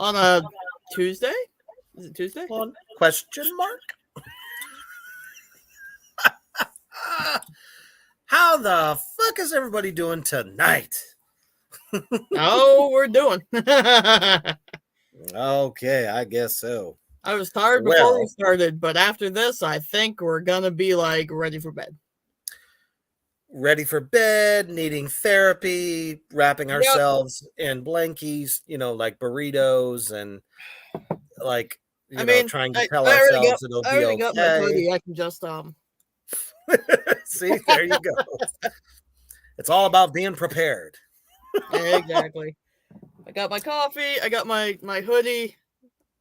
on a Tuesday. Is it Tuesday? On question mark? How the fuck is everybody doing tonight? Oh, we're doing. Okay, I guess so. I was tired before we started, but after this, I think we're gonna be like ready for bed. Ready for bed, needing therapy, wrapping ourselves in blankies, like burritos and like trying to tell ourselves it'll be okay. Got my hoodie. I can just See, there you go. It's all about being prepared. Exactly. I got my coffee. I got my hoodie.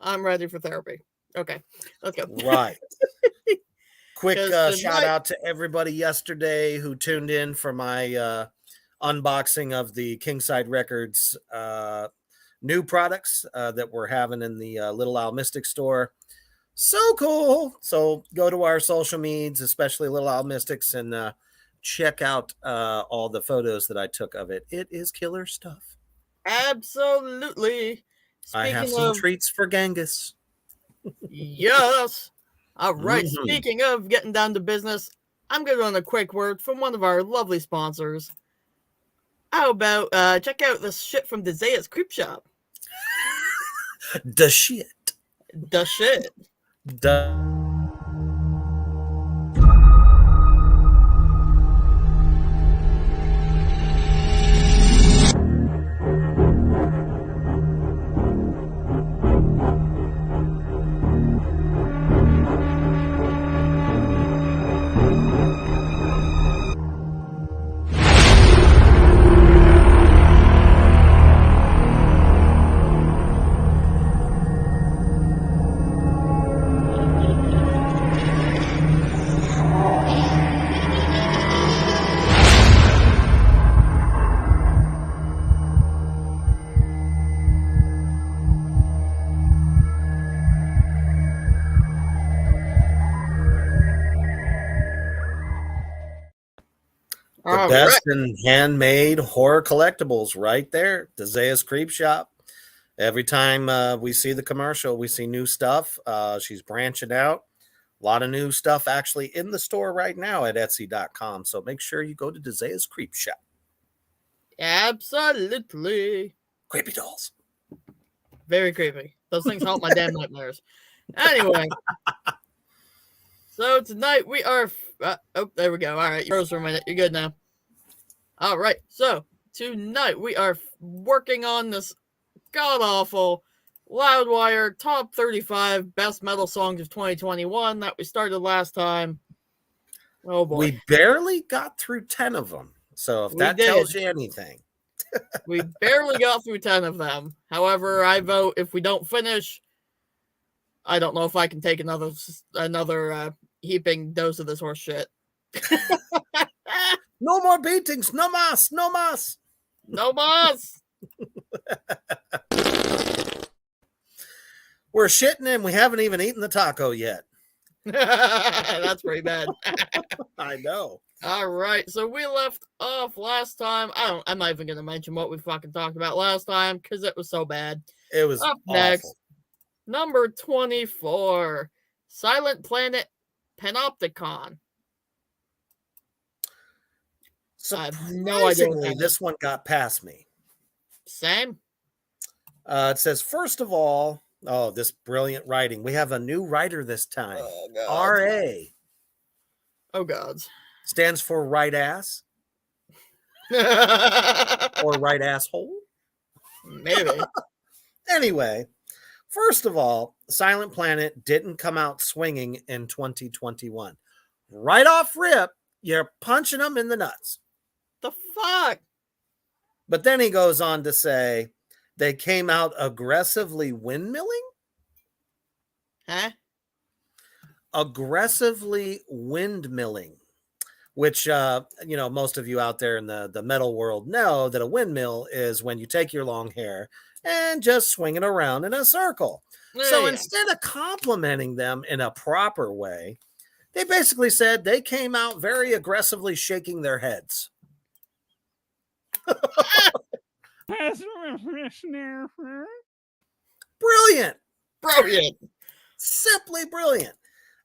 I'm ready for therapy. Okay, let's go. Right. Quick shout out to everybody yesterday who tuned in for my unboxing of the Kingside Records new products that we're having in the Little Owl Mystic store. So cool. So go to our social medias, especially Little Owl Mystics, and check out all the photos that I took of it. It is killer stuff. Absolutely. I have some treats for Gangis. Yes. All right. Mm-hmm. Speaking of getting down to business, I'm going to run a quick word from one of our lovely sponsors. How about check out this shit from Dezea's Creep Shop? The shit. The shit. The best in handmade horror collectibles right there. Dezea's Creep Shop. Every time we see the commercial, we see new stuff. She's branching out. A lot of new stuff actually in the store right now at Etsy.com. So make sure you go to Dezea's Creep Shop. Absolutely. Creepy dolls. Very creepy. Those things haunt my damn nightmares. Anyway. So tonight we are... oh, there we go. All right. You froze for a minute. You're good now. All right. So tonight we are working on this god-awful Loudwire Top 35 Best Metal Songs of 2021 that we started last time. Oh, boy. We barely got through 10 of them. So if that tells you anything. We barely got through 10 of them. However, I vote if we don't finish, I don't know if I can take another heaping dose of this horse shit. No more beatings. No mas. No mas. No mas. We're shitting and we haven't even eaten the taco yet. That's pretty bad. I know. All right. So we left off last time. I'm not even going to mention what we fucking talked about last time because it was so bad. It was up awful. Next. Number 24. Silent Planet Panopticon. Surprisingly, this one got past me. Same. It says, first of all, this brilliant writing. We have a new writer this time. Oh, God. R.A. Oh, gods. Stands for right ass. Or right asshole. Maybe. Anyway, first of all, Silent Planet didn't come out swinging in 2021. Right off rip, you're punching them in the nuts. The fuck? But then he goes on to say they came out aggressively windmilling? Huh? Aggressively windmilling, which, most of you out there in the metal world know that a windmill is when you take your long hair and just swing it around in a circle. Yeah. So instead of complimenting them in a proper way, they basically said they came out very aggressively shaking their heads. Brilliant. Simply brilliant.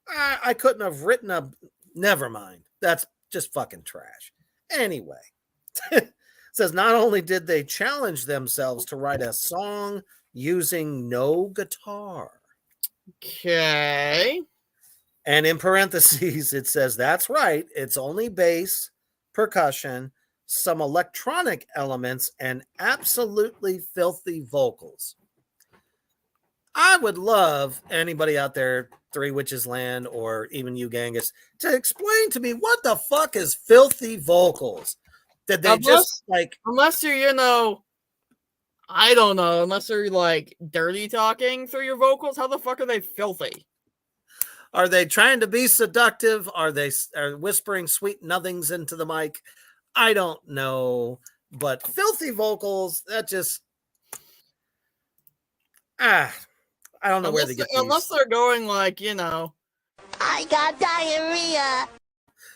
I couldn't have written a. Never mind. That's just fucking trash. Anyway, it says not only did they challenge themselves to write a song using no guitar. Okay. And in parentheses, it says, that's right. It's only bass, percussion, some electronic elements, and absolutely filthy vocals. I would love anybody out there, Three Witches Land, or even you, Gangis, to explain to me what the fuck is filthy vocals? Did they unless you're, I don't know, unless they're like dirty talking through your vocals, how the fuck are they filthy? Are they trying to be seductive? Are they whispering sweet nothings into the mic? I don't know, but filthy vocals, that just I don't know where they get these. Unless they're going like, I got diarrhea.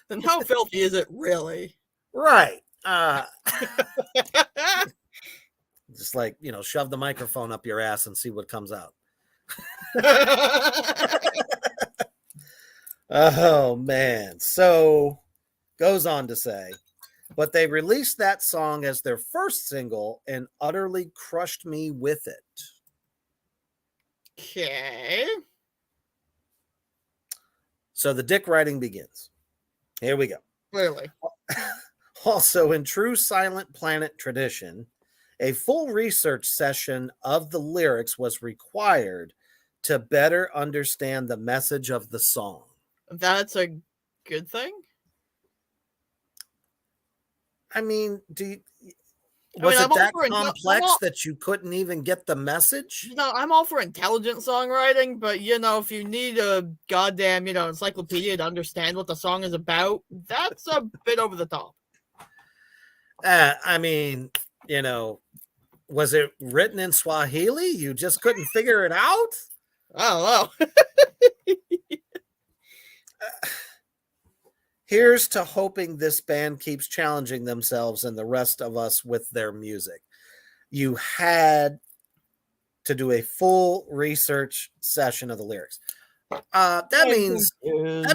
Then how filthy is it really? Right. Just like, shove the microphone up your ass and see what comes out. Oh, man. So, goes on to say, but they released that song as their first single and utterly crushed me with it. Okay. So the dick writing begins. Here we go. Clearly. Also, in true Silent Planet tradition, a full research session of the lyrics was required to better understand the message of the song. That's a good thing? I mean, was it that complex that you couldn't even get the message? I'm all for intelligent songwriting, but if you need a goddamn, encyclopedia to understand what the song is about, that's a bit over the top. I mean, was it written in Swahili? You just couldn't figure it out? I don't know. Here's to hoping this band keeps challenging themselves and the rest of us with their music. You had to do a full research session of the lyrics. That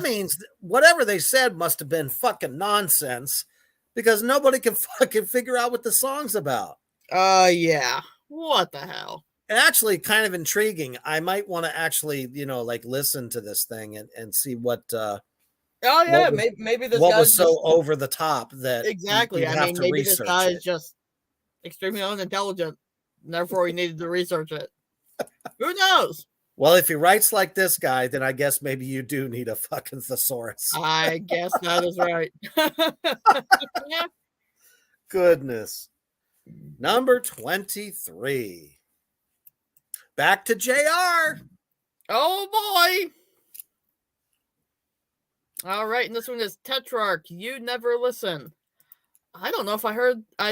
means whatever they said must have been fucking nonsense because nobody can fucking figure out what the song's about. Yeah. What the hell? Actually, kind of intriguing. I might want to actually, listen to this thing and see what. Oh yeah, maybe this what was so over the top that exactly. I mean, maybe this guy is just extremely unintelligent, and therefore he needed to research it. Who knows? Well, if he writes like this guy, then I guess maybe you do need a fucking thesaurus. I guess that is right. Yeah. Goodness. Number 23. Back to JR. Oh boy. All right, and this one is Tetrarch. You Never Listen. I don't know if I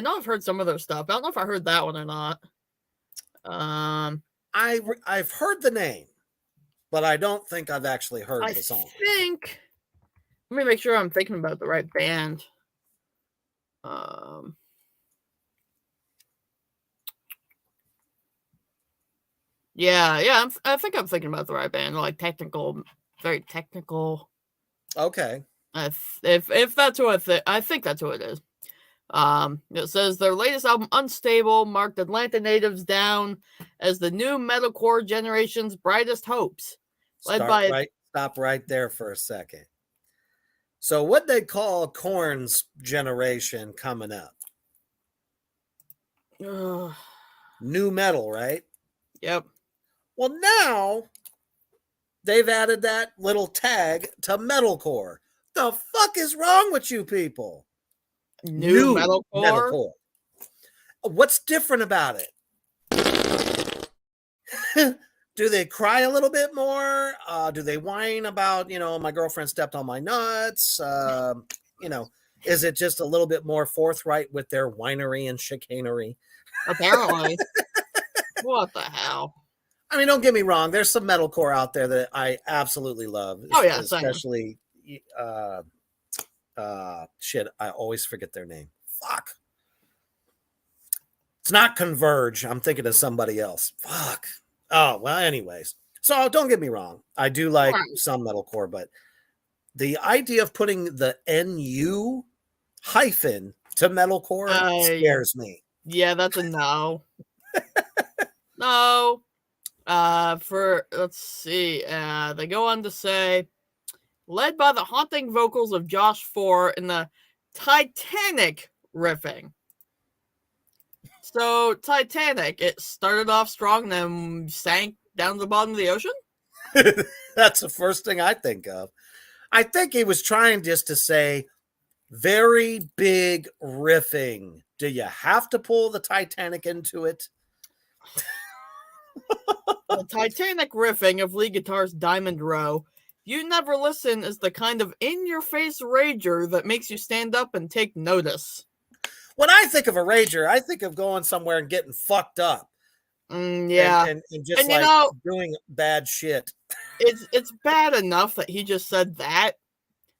know I've heard some of their stuff. I don't know if I heard that one or not. I've heard the name, but I don't think I've actually heard the song. Let me make sure I'm thinking about the right band. Yeah, I think I'm thinking about the right band. Like very technical. Okay. If that's who I think that's who it is. It says their latest album, Unstable, marked Atlanta natives down as the new metalcore generation's brightest hopes. Stop right there for a second. So what they call Korn's generation coming up? New metal, right? Yep. Well, now they've added that little tag to metalcore. The fuck is wrong with you people? New metalcore? What's different about it? Do they cry a little bit more? Do they whine about, my girlfriend stepped on my nuts? Is it just a little bit more forthright with their whinery and chicanery? Apparently. What the hell? I mean, don't get me wrong. There's some metalcore out there that I absolutely love. Oh yeah, especially shit. I always forget their name. Fuck. It's not Converge. I'm thinking of somebody else. Fuck. Oh well. Anyways, So don't get me wrong. I do like some metalcore, but the idea of putting the NU hyphen to metalcore scares me. Yeah, that's a no. No. Let's see. They go on to say, led by the haunting vocals of Josh Four in the Titanic riffing. So Titanic, it started off strong, then sank down to the bottom of the ocean? That's the first thing I think of. I think he was trying just to say very big riffing. Do you have to pull the Titanic into it? The Titanic riffing of lead guitar's Diamond Row, You Never Listen, is the kind of in-your-face rager that makes you stand up and take notice. When I think of a rager, I think of going somewhere and getting fucked up. Yeah. And just like doing bad shit. It's bad enough that he just said that,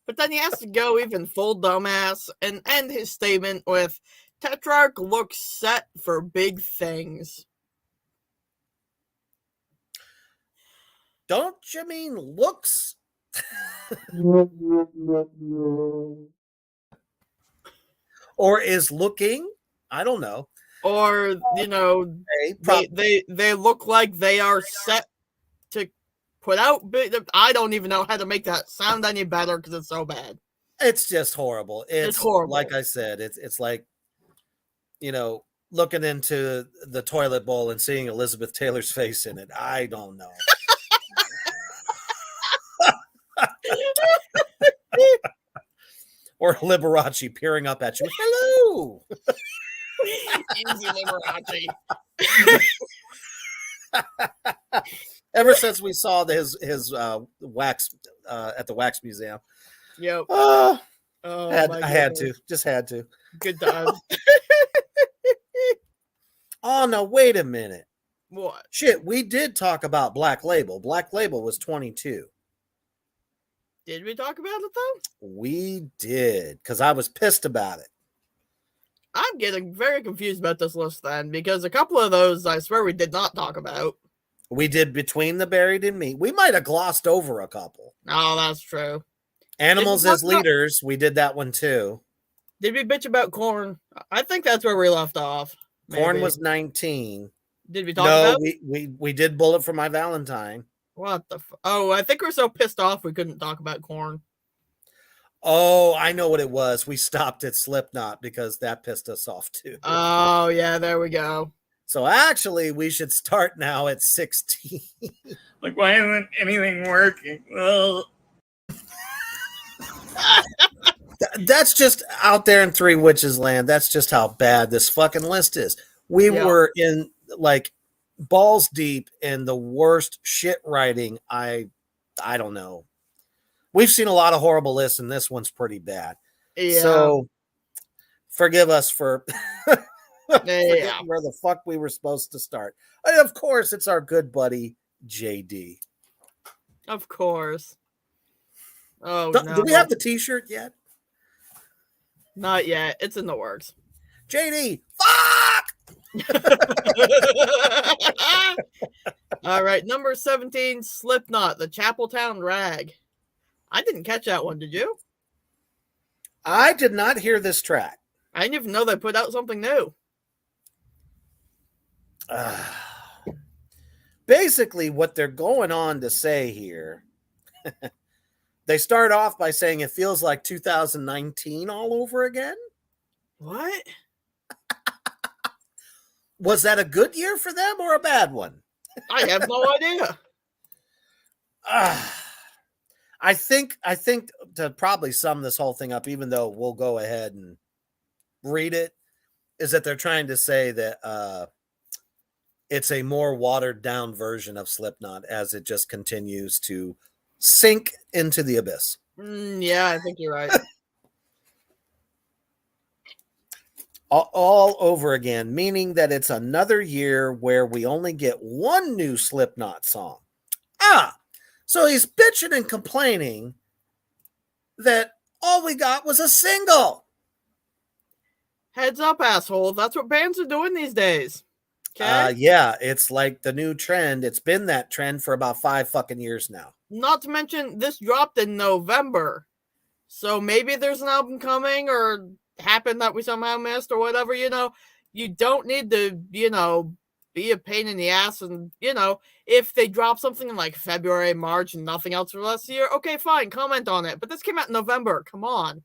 but then he has to go even full dumbass and end his statement with, Tetrarch looks set for big things. Don't you mean looks? Or is looking? I don't know. Or, you know, they look like they are set to put out. I don't even know how to make that sound any better because it's so bad. It's just horrible. It's horrible. Like I said, it's like, you know, looking into the toilet bowl and seeing Elizabeth Taylor's face in it. I don't know. Or Liberace peering up at you. Hello. Easy, Liberace. Ever since we saw his wax at the wax museum. Yep. I had to. Just had to. Good times. Oh no! Wait a minute. What? Shit, we did talk about Black Label. Black Label was 22. Did we talk about it though? We did, because I was pissed about it. I'm getting very confused about this list then, because a couple of those I swear we did not talk about. We did Between the Buried and Me. We might have glossed over a couple. Oh, that's true. Animals as Leaders, we did that one too. Did we bitch about Korn? I think that's where we left off. Korn was 19. Did we talk about? No, we did Bullet for My Valentine. What the Oh, I think we're so pissed off we couldn't talk about Korn. Oh, I know what it was. We stopped at Slipknot because that pissed us off too. Oh, yeah, there we go. So actually, we should start now at 16. Like, why isn't anything working? Well, that's just out there in Three Witches land. That's just how bad this fucking list is. We were in like balls deep in the worst shit writing. I don't know. We've seen a lot of horrible lists, and this one's pretty bad. Yeah. So forgive us for forgetting where the fuck we were supposed to start. And of course, it's our good buddy JD. Of course. Oh, no. Do we have the t-shirt yet? Not yet. It's in the works. JD, fuck! All right, number 17, Slipknot, the Chapeltown Rag. I didn't catch that one, did you? I did not hear this track. I didn't even know they put out something new. Basically, what they're going on to say here, they start off by saying it feels like 2019 all over again. What? Was that a good year for them or a bad one? I have no idea. I think to probably sum this whole thing up, even though we'll go ahead and read it, is that they're trying to say that it's a more watered down version of Slipknot as it just continues to sink into the abyss. Yeah, I think you're right. All over again, meaning that it's another year where we only get one new Slipknot song. So he's bitching and complaining that all we got was a single. Heads up, asshole. That's what bands are doing these days. Okay. Yeah, it's like the new trend. It's been that trend for about 5 fucking years now. Not to mention, this dropped in November. So maybe there's an album coming or happened that we somehow missed or whatever, You don't need to, be a pain in the ass. And, if they drop something in like February, March, and nothing else for the rest of the year, okay, fine, comment on it. But this came out in November. Come on.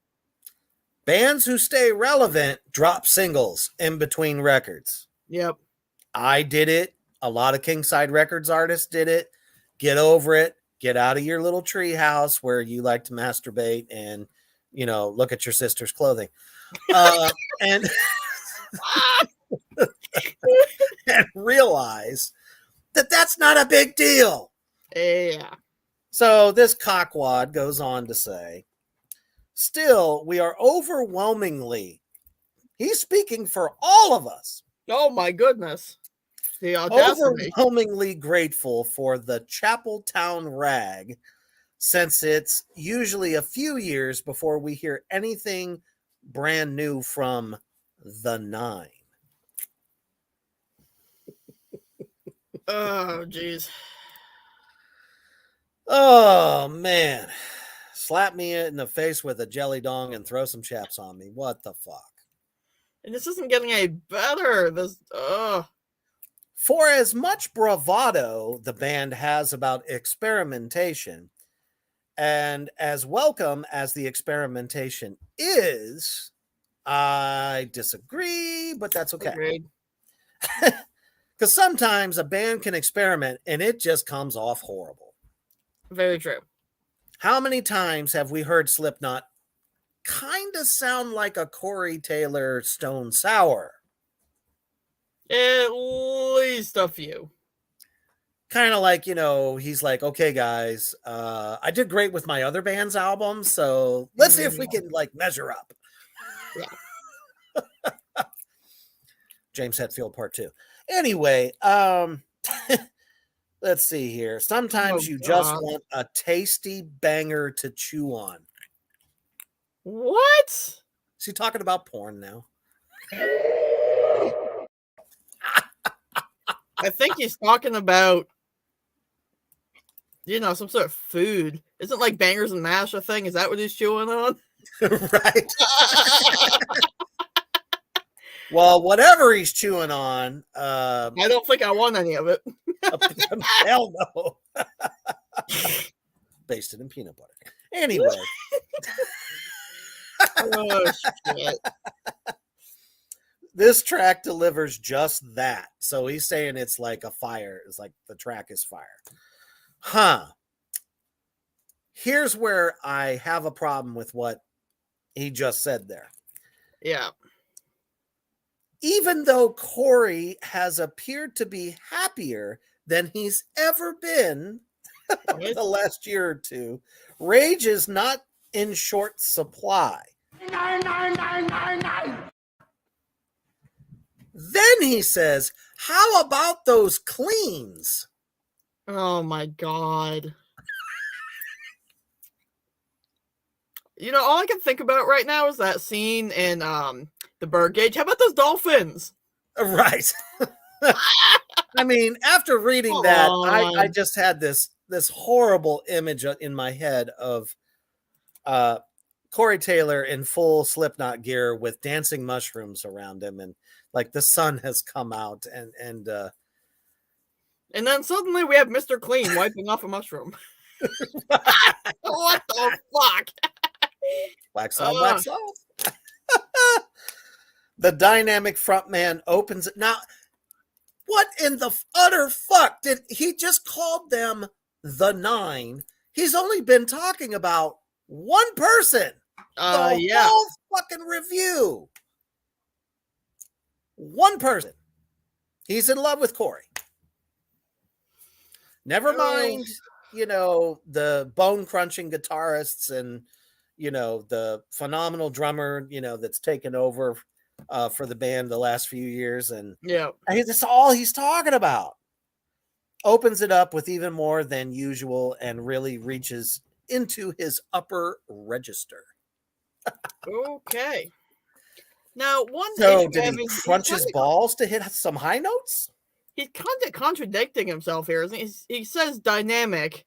Bands who stay relevant drop singles in between records. Yep. I did it. A lot of Kingside Records artists did it. Get over it. Get out of your little tree house where you like to masturbate and, look at your sister's clothing. And, and realize that that's not a big deal. Yeah. So this cockwad goes on to say, still, we are overwhelmingly, he's speaking for all of us. Oh my goodness. The audacity. Overwhelmingly grateful for the Chapeltown rag, since it's usually a few years before we hear anything brand new from the Nine. Oh, jeez. Oh, man. Slap me in the face with a jelly dong and throw some chaps on me. What the fuck? And this isn't getting any better. For as much bravado the band has about experimentation, and as welcome as the experimentation is, I disagree, but that's okay. Because sometimes a band can experiment and it just comes off horrible. Very true. How many times have we heard Slipknot kind of sound like a Corey Taylor Stone Sour? At least a few. Kind of like, he's like, okay, guys, I did great with my other band's album, so let's see if we can, measure up. Yeah. James Hetfield Part 2. Anyway, let's see here. Sometimes you just want a tasty banger to chew on. What? Is he talking about porn now? I think he's talking about, some sort of food. Isn't like bangers and mash a thing? Is that what he's chewing on? Right. Well, whatever he's chewing on. I don't think I want any of it. Hell no. Basted in peanut butter. Anyway. Oh, shit. This track delivers just that. So he's saying it's like a fire. It's like the track is fire. Here's where I have a problem with what he just said there. Yeah. Even though Corey has appeared to be happier than he's ever been the last year or two, rage is not in short supply. Then he says, how about those cleans? Oh my God. All I can think about right now is that scene in the Birdcage. How about those dolphins? Right. I mean, after reading that, I just had this horrible image in my head of Corey Taylor in full Slipknot gear with dancing mushrooms around him, and like the sun has come out, and then suddenly we have Mr. Clean wiping off a mushroom. What the fuck? Wax on, wax off. The dynamic frontman opens it. Now, what in the utter fuck did he just called them the Nine? He's only been talking about one person. The whole fucking review. One person. He's in love with Corey. Never mind, the bone-crunching guitarists and, the phenomenal drummer, that's taken over for the band the last few years. And that's all he's talking about. Opens it up with even more than usual and really reaches into his upper register. Okay. Now, so did he crunch his balls to hit some high notes? he's kind of contradicting himself here, isn't he? He says dynamic,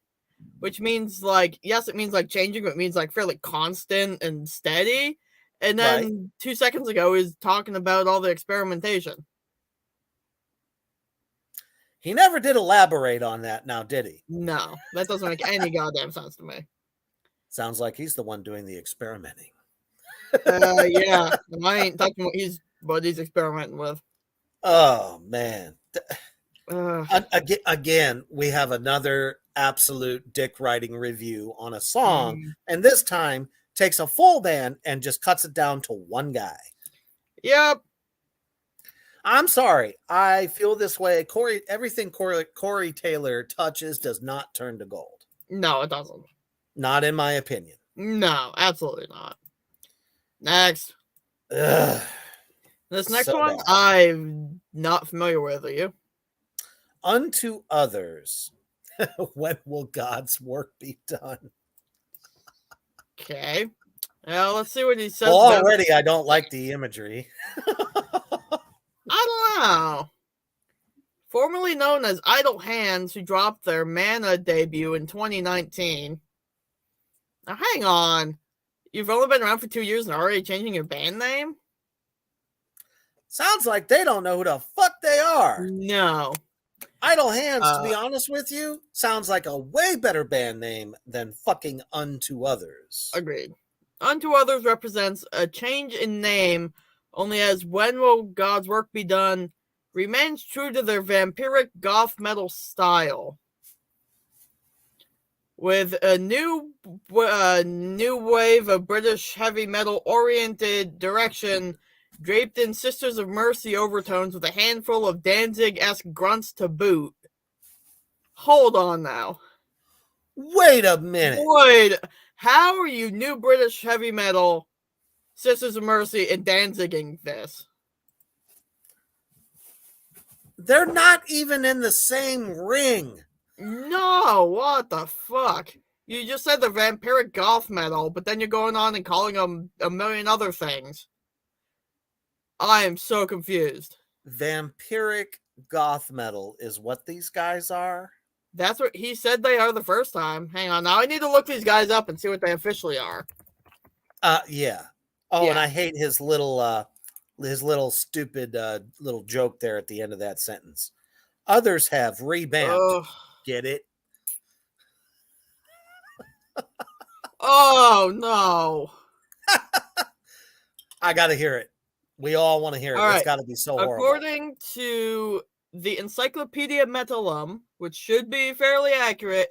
which means like, yes, it means like changing, but it means like fairly constant and steady. And then 2 seconds ago, he's talking about all the experimentation. He never did elaborate on that now, did he? No, that doesn't make any goddamn sense to me. Sounds like he's the one doing the experimenting. Yeah, and I ain't touching what he's experimenting with. Oh, man. Again, we have another absolute dick writing review on a song, and this time takes a full band and just cuts it down to one guy. Yep. I'm sorry. I feel this way. Everything Corey Taylor touches does not turn to gold. No, it doesn't. Not in my opinion. No, absolutely not. Next. Ugh, this next so one, bad. I'm not familiar with. Are you? Unto others. When will God's work be done? Okay. Well, let's see what he says. Well, already I don't like the imagery. I don't know. Formerly known as Idle Hands, who dropped their Mana debut in 2019. Now, hang on. You've only been around for 2 years and already changing your band name? Sounds like they don't know who the fuck they are. No. Idle Hands, to be honest with you, sounds like a way better band name than fucking Unto Others. Agreed. Unto Others represents a change in name, only as When Will God's Work Be Done remains true to their vampiric goth metal style. With a new wave of British heavy metal oriented direction draped in Sisters of Mercy overtones with a handful of Danzig-esque grunts to boot. Hold on now. Wait a minute. Wait, how are you new British heavy metal, Sisters of Mercy, and Danziging this? They're not even in the same ring. No, what the fuck? You just said the vampiric goth metal, but then you're going on and calling them a million other things. I am so confused. Vampiric goth metal is what these guys are? That's what he said they are the first time. Hang on, now I need to look these guys up and see what they officially are. Yeah. Oh, Yeah. and I hate his little stupid little joke there at the end of that sentence. Others have revamped. Get it? Oh, no. I got to hear it. We all want to hear it. All right. It's got to be so horrible. According to the Encyclopedia Metallum, which should be fairly accurate,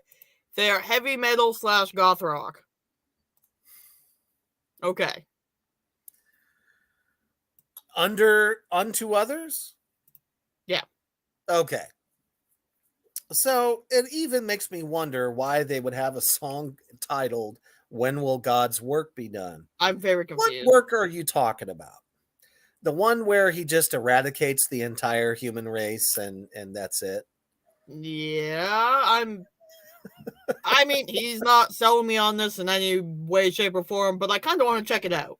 they are heavy metal / goth rock. Okay. Unto Others? Yeah. Okay. So it even makes me wonder why they would have a song titled When Will God's Work Be Done? I'm very confused. What work are you talking about? The one where he just eradicates the entire human race and that's it? Yeah, I mean, he's not selling me on this in any way, shape, or form, but I kind of want to check it out.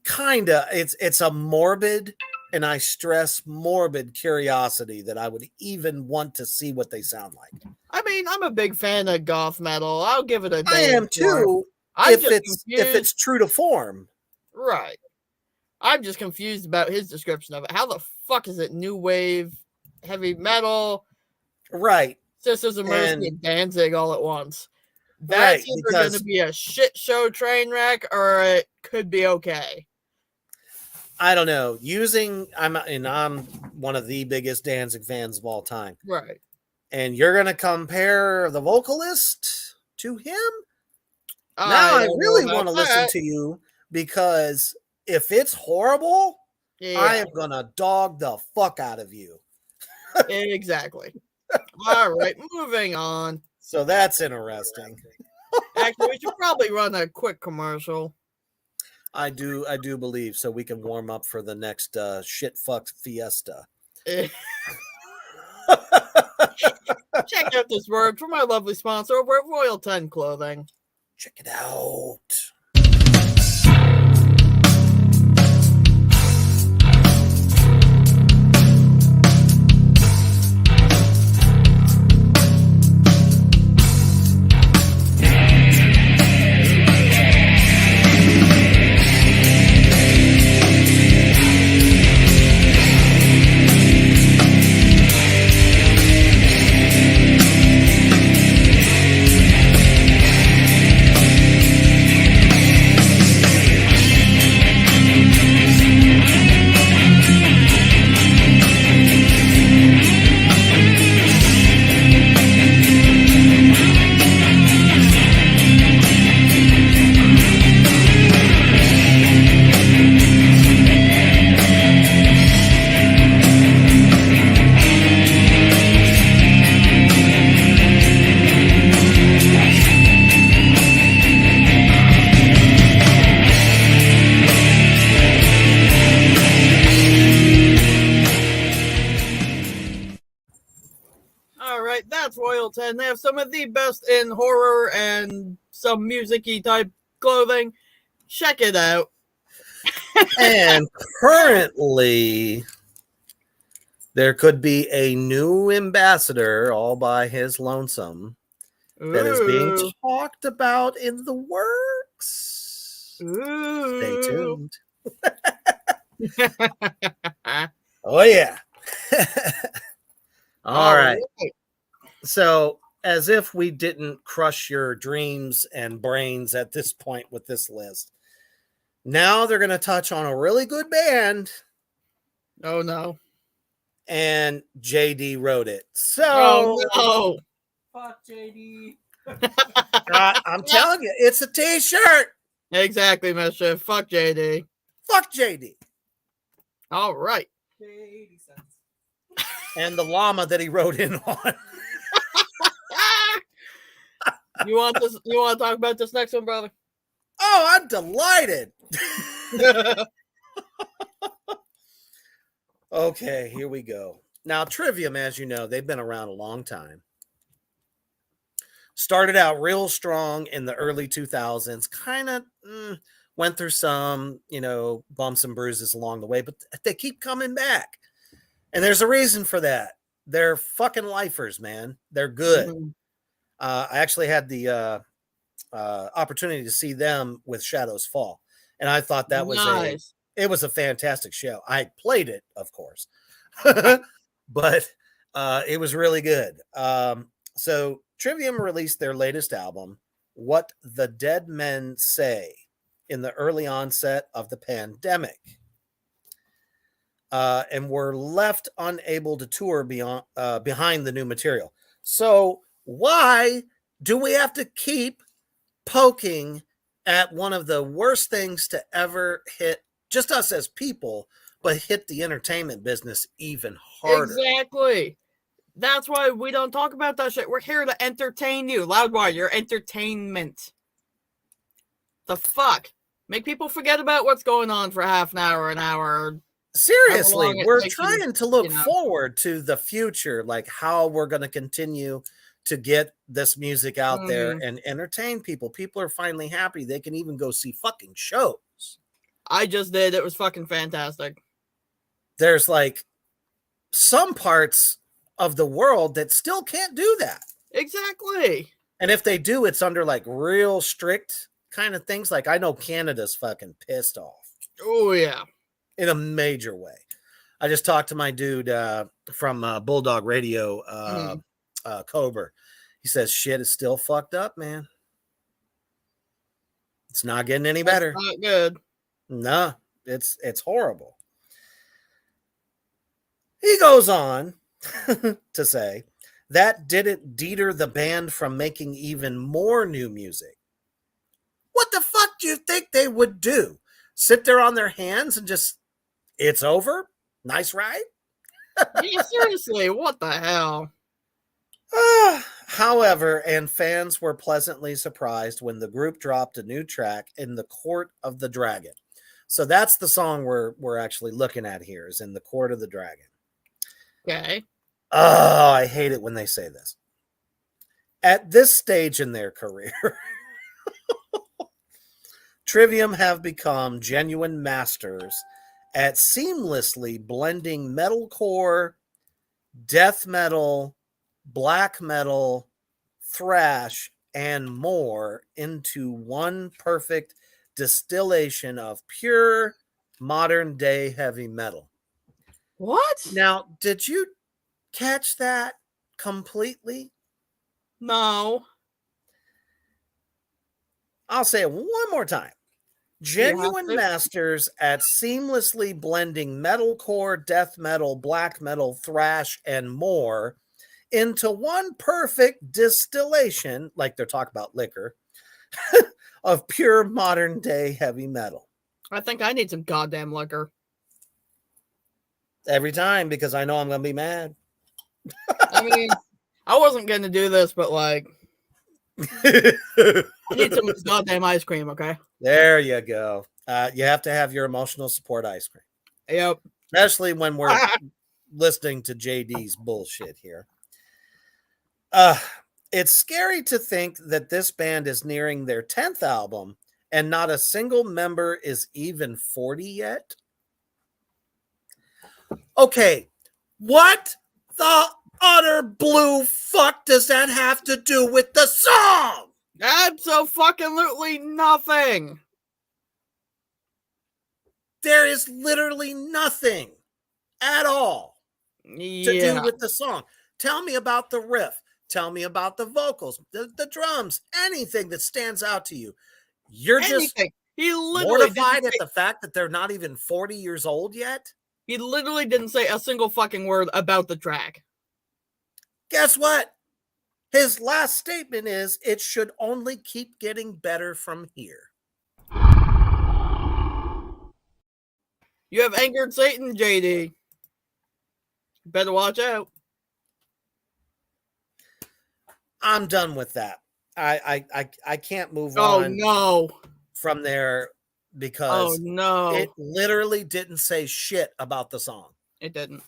Kinda. It's a morbid, and I stress morbid curiosity that I would even want to see what they sound like. I mean, I'm a big fan of goth metal. I'll give it a day. I am too. If it's true to form. Right. I'm just confused about his description of it. How the fuck is it new wave, heavy metal, right? Sisters of Mercy and Danzig all at once. That's right, either going to be a shit show train wreck or it could be okay. I don't know. I'm one of the biggest Danzig fans of all time. Right. And you're going to compare the vocalist to him? Now I really want to listen to you, because if it's horrible, I am going to dog the fuck out of you. Exactly. All right, moving on. So that's interesting. Actually, we should probably run a quick commercial. I do believe, so we can warm up for the next shit fucked fiesta. Check out this word from our lovely sponsor over at Royal 10 Clothing. Check it out. That's Royal 10. They have some of the best in horror and some music-y type clothing. Check it out. And currently, there could be a new ambassador all by his lonesome that is being talked about in the works. Stay tuned. Oh, yeah. All right. So, as if we didn't crush your dreams and brains at this point with this list, now they're going to touch on a really good band. Oh, no. And JD wrote it. So, oh, no. Fuck JD. I'm telling you, it's a t-shirt. Exactly, Mischief. Fuck JD. Fuck JD. All right. JD sense. And the llama that he wrote in on. You want to talk about this next one, brother? Oh, I'm delighted. Okay, here we go. Now, Trivium, as you know, they've been around a long time. Started out real strong in the early 2000s, kind of went through some, bumps and bruises along the way, but they keep coming back. And there's a reason for that. They're fucking lifers, man. They're good. Mm-hmm. I actually had the opportunity to see them with Shadows Fall, and I thought that was nice. It was a fantastic show. I played it, of course, but it was really good. So Trivium released their latest album, What the Dead Men Say, in the early onset of the pandemic, and were left unable to tour behind the new material. So why do we have to keep poking at one of the worst things to ever hit just us as people, but hit the entertainment business even harder? Exactly. That's why we don't talk about that shit. We're here to entertain you. Loudwire, your entertainment. The fuck? Make people forget about what's going on for half an hour. Seriously, we're trying to look forward to the future, like how we're going to continue to get this music out there and entertain people. People are finally happy. They can even go see fucking shows. I just did. It was fucking fantastic. There's like some parts of the world that still can't do that. Exactly. And if they do, it's under like real strict kind of things. Like I know Canada's fucking pissed off. Oh, yeah. In a major way. I just talked to my dude from Bulldog Radio, Cobra. He says shit is still fucked up, man. It's not getting any better. That's not good. No, it's horrible. He goes on to say that didn't deter the band from making even more new music. What the fuck do you think they would do? Sit there on their hands and just, it's over? Nice ride? Yeah, seriously, what the hell? However, and fans were pleasantly surprised when the group dropped a new track, In the Court of the Dragon. So that's the song we're actually looking at here, is In the Court of the Dragon. Okay. Oh, I hate it when they say this. At this stage in their career, Trivium have become genuine masters at seamlessly blending metalcore, death metal, black metal, thrash, and more into one perfect distillation of pure modern day heavy metal. What? Now, did you catch that completely? No. I'll say it one more time. Genuine masters at seamlessly blending metalcore, death metal, black metal, thrash, and more into one perfect distillation, like they're talking about liquor, of pure modern day heavy metal. I think I need some goddamn liquor. Every time, because I know I'm going to be mad. I mean, I wasn't going to do this, but like, I need some goddamn ice cream, okay? There you go. You have to have your emotional support ice cream. Yep. Especially when we're listening to JD's bullshit here. Uh, it's scary to think that this band is nearing their 10th album and not a single member is even 40 yet. Okay, what the utter blue fuck does that have to do with the song? Absolutely nothing. There is literally nothing at all to do with the song. Tell me about the riff. Tell me about the vocals, the drums, anything that stands out to you. You're just mortified at the fact that they're not even 40 years old yet? He literally didn't say a single fucking word about the track. Guess what? His last statement is, it should only keep getting better from here. You have angered Satan, JD. Better watch out. I'm done with that. I can't move on from there because it literally didn't say shit about the song. It didn't.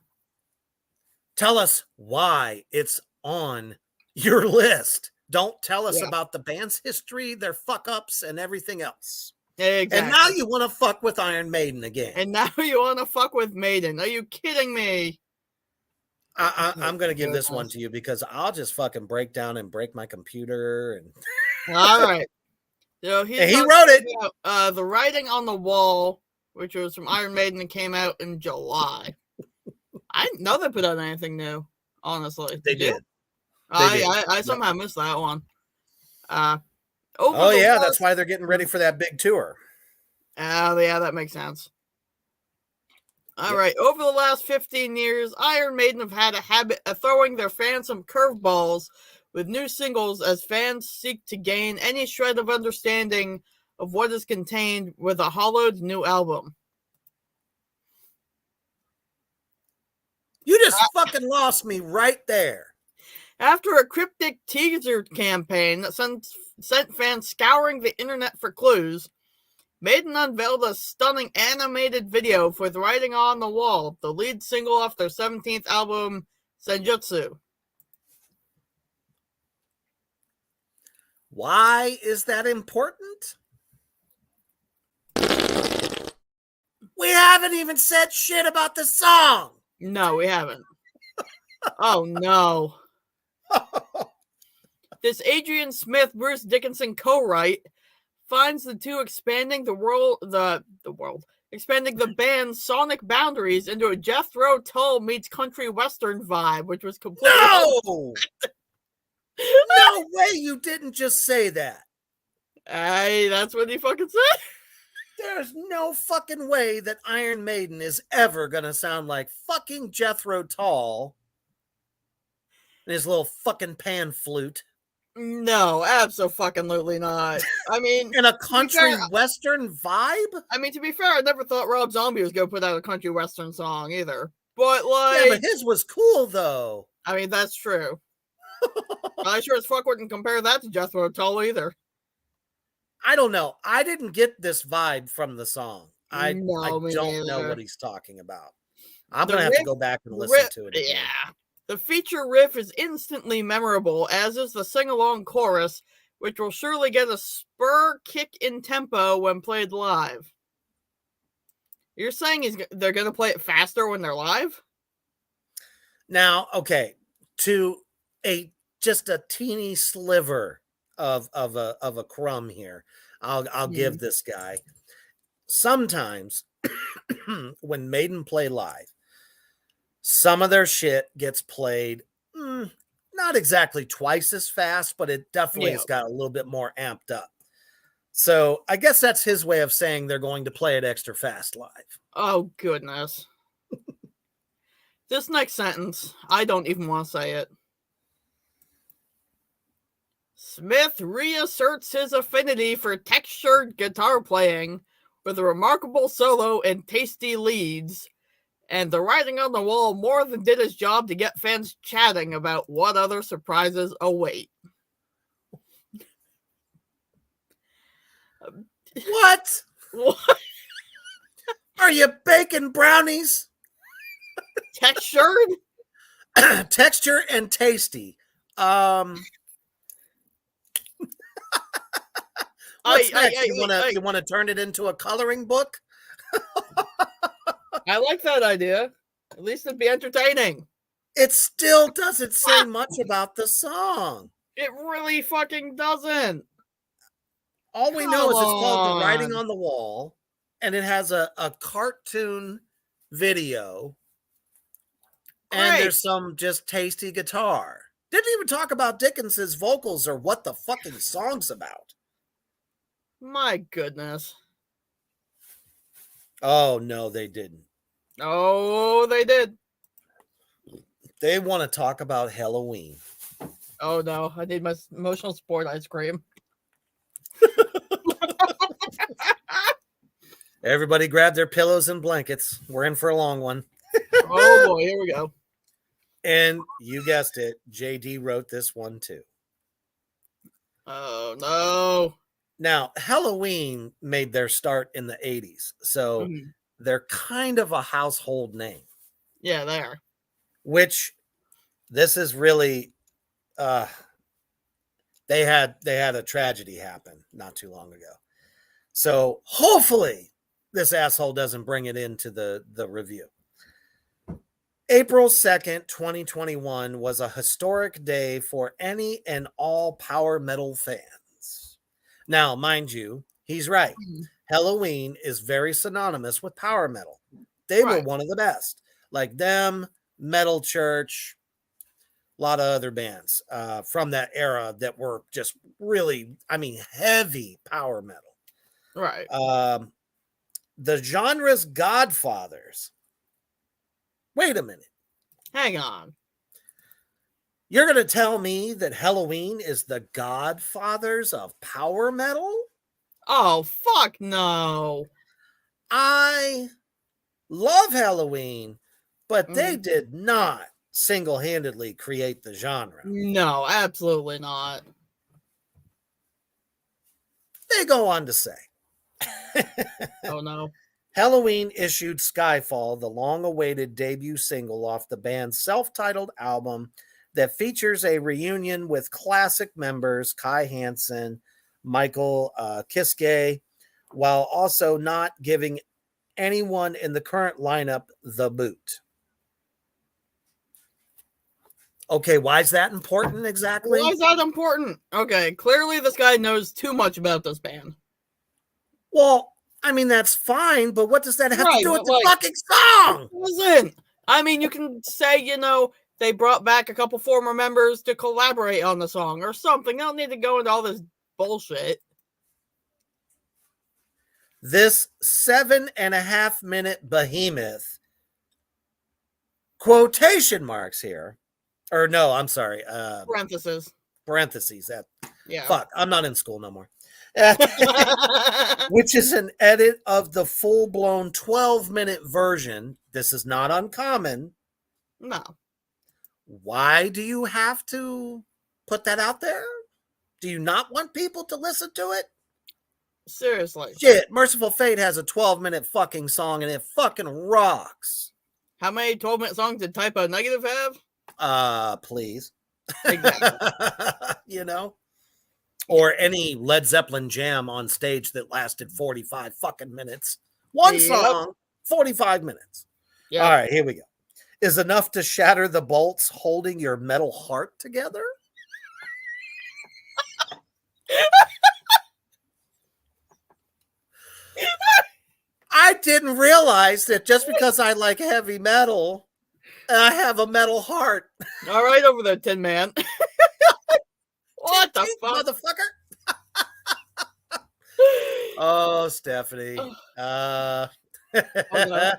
Tell us why it's on your list. Don't tell us about the band's history, their fuck ups, and everything else. Exactly. And now you want to fuck with Iron Maiden again. And now you want to fuck with Maiden. Are you kidding me? I'm going to give this one to you because I'll just fucking break down and break my computer. And all right. So he wrote it. About, The Writing on the Wall, which was from Iron Maiden and came out in July. I didn't know they put out anything new, honestly. They did. I somehow missed that one. That's why they're getting ready for that big tour. Yeah, that makes sense. All right. Over the last 15 years, Iron Maiden have had a habit of throwing their fans some curveballs with new singles as fans seek to gain any shred of understanding of what is contained with a hollowed new album. You just fucking lost me right there. After a cryptic teaser campaign that sent fans scouring the internet for clues, Maiden unveiled a stunning animated video for The Writing on the Wall, the lead single off their 17th album, Senjutsu. Why is that important? We haven't even said shit about the song. No, we haven't. Oh, no. This Adrian Smith, Bruce Dickinson co-write finds the two expanding expanding the band's sonic boundaries into a Jethro Tull meets country western vibe, which was completely no way you didn't just say that. Hey, that's what he fucking said. There's no fucking way that Iron Maiden is ever gonna sound like fucking Jethro Tull and his little fucking pan flute. No, absolutely not. I mean, in a country western vibe? I mean, to be fair, I never thought Rob Zombie was going to put out a country western song either. But, yeah, but his was cool, though. I mean, that's true. I sure as fuck wouldn't compare that to Jethro Tull either. I don't know. I didn't get this vibe from the song. I don't know what he's talking about. I'm going to have to go back and listen to it again. Yeah. The feature riff is instantly memorable, as is the sing-along chorus, which will surely get a spur kick in tempo when played live. You're saying they're going to play it faster when they're live? Now, okay, to just a teeny sliver of a crumb here, I'll give this guy. Sometimes when Maiden play live, some of their shit gets played not exactly twice as fast, but it definitely has got a little bit more amped up. So I guess that's his way of saying they're going to play it extra fast live. Oh, goodness. This next sentence, I don't even want to say it. Smith reasserts his affinity for textured guitar playing with a remarkable solo and tasty leads, and The Writing on the Wall more than did his job to get fans chatting about what other surprises await. What? What? Are you baking brownies? Textured? Texture and tasty. What's next? You want to turn it into a coloring book? I like that idea. At least it'd be entertaining. It still doesn't say much about the song. It really fucking doesn't. All we know is it's called The Writing on the Wall, and it has a cartoon video, and there's some just tasty guitar. Didn't even talk about Dickinson's vocals or what the fucking song's about. My goodness. Oh, no, they didn't. Oh, they did. They want to talk about Halloween. Oh, no. I need my emotional support ice cream. Everybody grab their pillows and blankets. We're in for a long one. Oh, boy. Here we go. And you guessed it. JD wrote this one, too. Oh, no. Now, Halloween made their start in the 80s. So they're kind of a household name. Yeah, they are. Which this is really they had a tragedy happen not too long ago. So hopefully this asshole doesn't bring it into the review. April 2nd, 2021 was a historic day for any and all power metal fans. Now, mind you, he's right. Halloween is very synonymous with power metal. They were one of the best. Like them, Metal Church, a lot of other bands from that era that were just really, heavy power metal. Right. The genre's godfathers. Wait a minute. Hang on. You're going to tell me that Halloween is the godfathers of power metal? Oh, fuck no. I love Halloween, but they did not single-handedly create the genre. No, absolutely not. They go on to say. Oh, no. Halloween issued Skyfall, the long-awaited debut single off the band's self-titled album that features a reunion with classic members Kai Hansen, Michael Kiske, while also not giving anyone in the current lineup the boot. Okay, why is that important exactly? Why is that important? Okay, clearly this guy knows too much about this band. Well, that's fine, but what does that have to do with the fucking song? Listen, you can say, they brought back a couple former members to collaborate on the song or something. I don't need to go into all this bullshit. This 7.5-minute behemoth, quotation marks here, or no, I'm sorry. Parentheses. That. Yeah. Fuck, I'm not in school no more. Which is an edit of the full-blown 12-minute version. This is not uncommon. No. Why do you have to put that out there? Do you not want people to listen to it? Seriously. Shit, Merciful Fate has a 12-minute fucking song and it fucking rocks. How many 12-minute songs did Typo Negative have? Please. Exactly. Or any Led Zeppelin jam on stage that lasted 45 fucking minutes. One song, 45 minutes. Yep. All right, here we go. Is enough to shatter the bolts holding your metal heart together? I didn't realize that just because I like heavy metal, I have a metal heart. All right, over there, Tin Man. What the fuck? Motherfucker? Oh, Stephanie. Oh, no.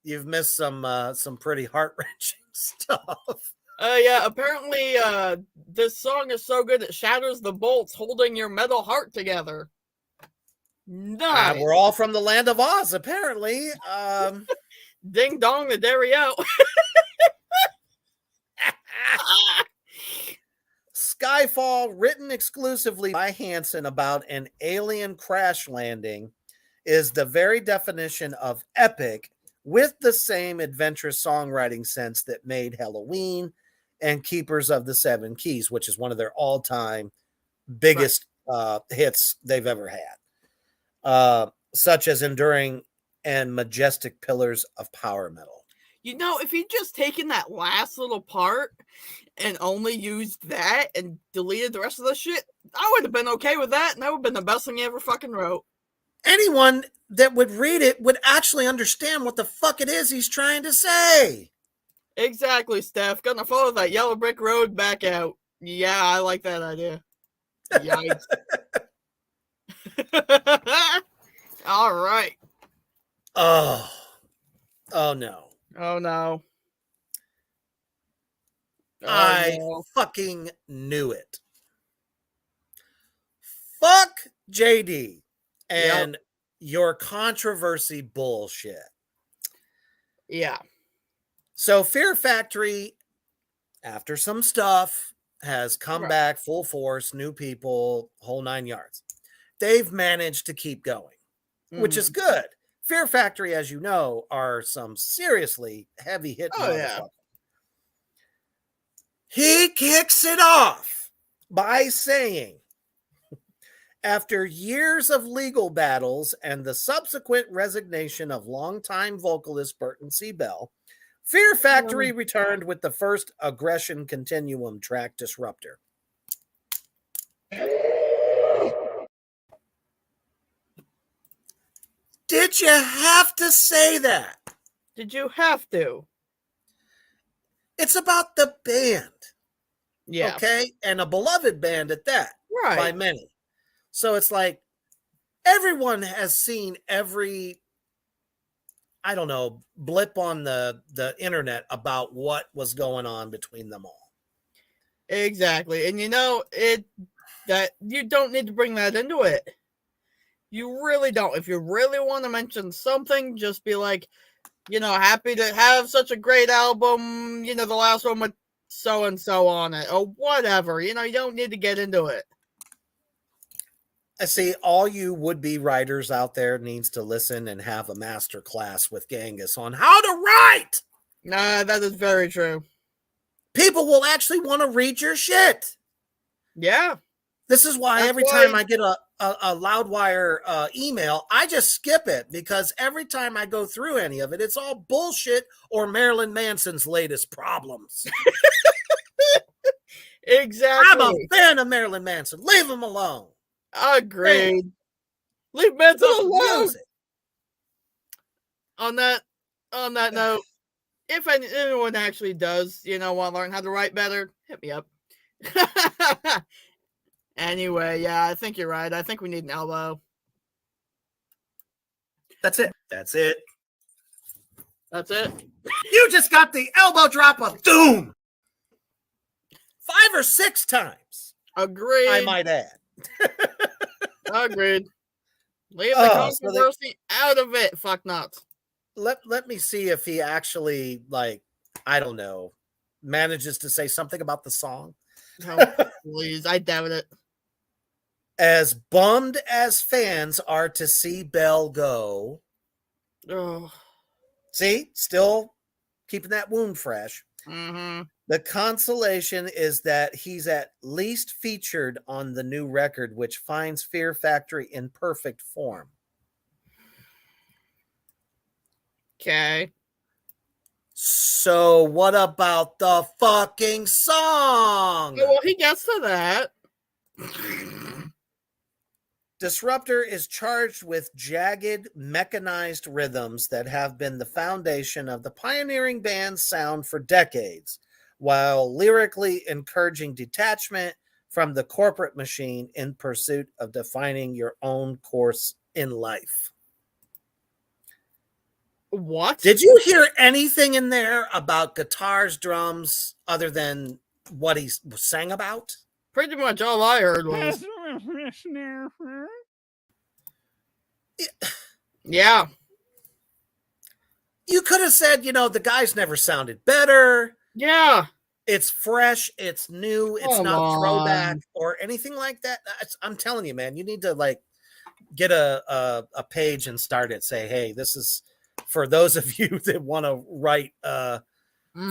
You've missed some pretty heart-wrenching stuff. Yeah, apparently this song is so good it shatters the bolts holding your metal heart together. Nice. We're all from the land of Oz, apparently. Ding dong the dairy out. Skyfall, written exclusively by Hansen about an alien crash landing, is the very definition of epic, with the same adventurous songwriting sense that made Halloween and Keepers of the Seven Keys, which is one of their all-time biggest hits they've ever had, such as Enduring and Majestic Pillars of Power Metal. You know, if you'd just taken that last little part and only used that and deleted the rest of the shit, I would have been okay with that, and that would have been the best thing you ever fucking wrote. Anyone that would read it would actually understand what the fuck it is he's trying to say. Exactly, Steph. Gonna follow that yellow brick road back out. Yeah, I like that idea. Yikes. All right. Oh no. Oh no. I fucking knew it. Fuck JD and your controversy bullshit. Yeah. So Fear Factory, after some stuff, has come back full force, new people, whole 9 yards. They've managed to keep going, which is good. Fear Factory, as you know, are some seriously heavy hit motherfuckers. Yeah. He kicks it off by saying, after years of legal battles and the subsequent resignation of longtime vocalist Burton C. Bell, Fear Factory returned with the first Aggression Continuum track, Disruptor. Did you have to say that? Did you have to? It's about the band. Yeah. Okay? And a beloved band at that. Right. By many. So it's like everyone has seen every, I don't know, blip on the internet about what was going on between them all. Exactly. And you know, that you don't need to bring that into it. You really don't. If you really want to mention something, just be like, you know, happy to have such a great album, you know, the last one with so-and-so on it, or whatever. You know, you don't need to get into it. I see all you would-be writers out there needs to listen and have a master class with Gangis on how to write. Nah, that is very true. People will actually want to read your shit. Yeah. This is why every time I get a Loudwire email, I just skip it, because every time I go through any of it, it's all bullshit or Marilyn Manson's latest problems. Exactly. I'm a fan of Marilyn Manson. Leave him alone. Agreed. Leave Manson alone. On that note, if anyone actually does, you know, want to learn how to write better, hit me up. Anyway, yeah, I think you're right. I think we need an elbow. That's it. That's it. That's it. You just got the elbow drop of doom. 5 or 6 times. Agreed. I might add. Agreed. Leave the controversy out of it, fuck nuts. Let me see if he actually, like, I don't know, manages to say something about the song. Oh, please, I doubt it. As bummed as fans are to see Bell go. Oh. See, still keeping that wound fresh. Mm-hmm. The consolation is that he's at least featured on the new record, which finds Fear Factory in perfect form. Okay. So what about the fucking song? Well, he gets to that. Disruptor is charged with jagged, mechanized rhythms that have been the foundation of the pioneering band's sound for decades, while lyrically encouraging detachment from the corporate machine in pursuit of defining your own course in life. What? Did you hear anything in there about guitars, drums, other than what he sang about? Pretty much all I heard was... Yeah. You could have said, you know, the guys never sounded better. Yeah. It's fresh. It's new. It's not throwback or anything like that. I'm telling you, man, you need to, like, get a page and start it. Say, hey, this is for those of you that want to write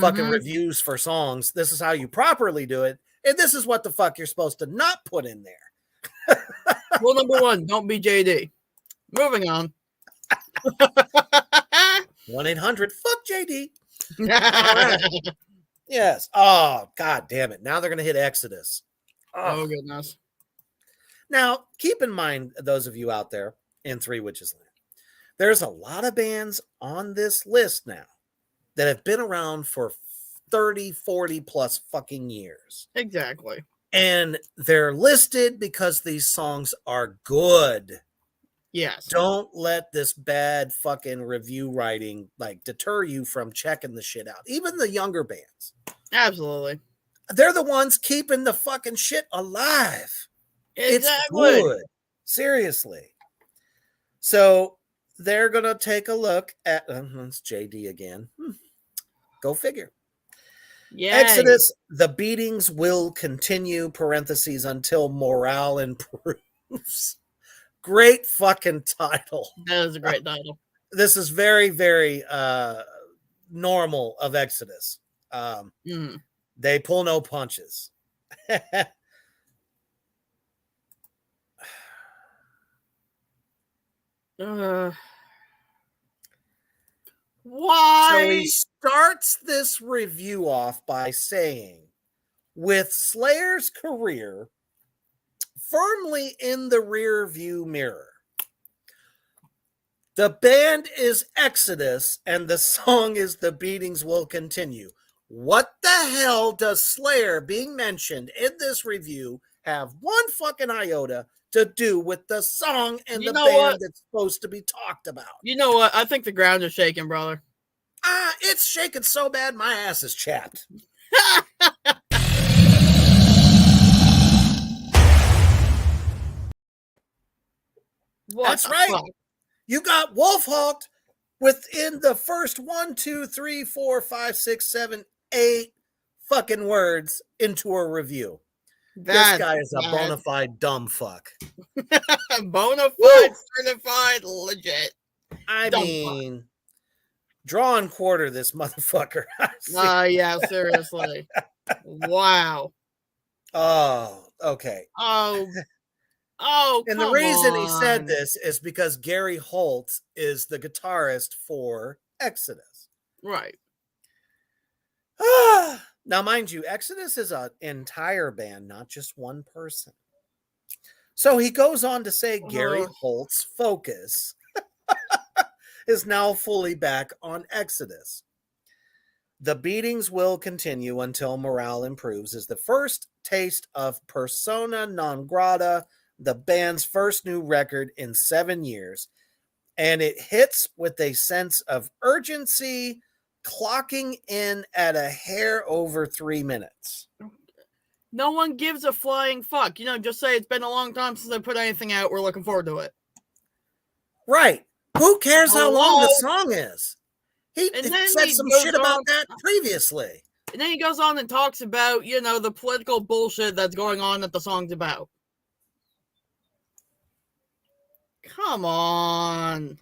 fucking reviews for songs. This is how you properly do it. And this is what the fuck you're supposed to not put in there. Rule number 1, don't be JD. Moving on. 1-800-FUCK-JD. All right. Yes. Oh, God damn it. Now they're going to hit Exodus. Oh, goodness. Now, keep in mind, those of you out there in Three Witches Land, there's a lot of bands on this list now that have been around for 30, 40 plus fucking years. Exactly. And they're listed because these songs are good. Yes. Don't let this bad fucking review writing like deter you from checking the shit out. Even the younger bands. Absolutely. They're the ones keeping the fucking shit alive. Exactly. It's good. Seriously. So they're going to take a look at, it's JD again. Go figure. Yeah. Exodus, the beatings will continue, parentheses, until morale improves. Great fucking title. That is a great title. This is very, very normal of Exodus. They pull no punches. Why? So he starts this review off by saying, with Slayer's career firmly in the rear view mirror, the band is Exodus and the song is The Beatings Will Continue. What the hell does Slayer being mentioned in this review have one fucking iota to do with the song and the band that's supposed to be talked about? You know what? I think the ground is shaking, brother. It's shaking so bad my ass is chapped. That's right. Fuck? You got Wolfhawk within the first 1, 2, 3, 4, 5, 6, 7, 8 fucking words into a review. This guy is a bona fide dumb fuck. Bona fide, certified, legit. I mean, draw and quarter this motherfucker. Yeah, seriously. Wow. Oh, okay. Oh, and the reason he said this is because Gary Holt is the guitarist for Exodus. Right. Now, mind you, Exodus is an entire band, not just one person. So he goes on to say Gary Holt's focus is now fully back on Exodus. The beatings will continue until morale improves is the first taste of Persona Non Grata, the band's first new record in 7 years, and it hits with a sense of urgency, clocking in at a hair over 3 minutes. No one gives a flying fuck. Just say it's been a long time since I put anything out. We're looking forward to it. Right. Who cares how long the song is? He said some shit about that previously. And then he goes on and talks about, the political bullshit that's going on that the song's about. Come on.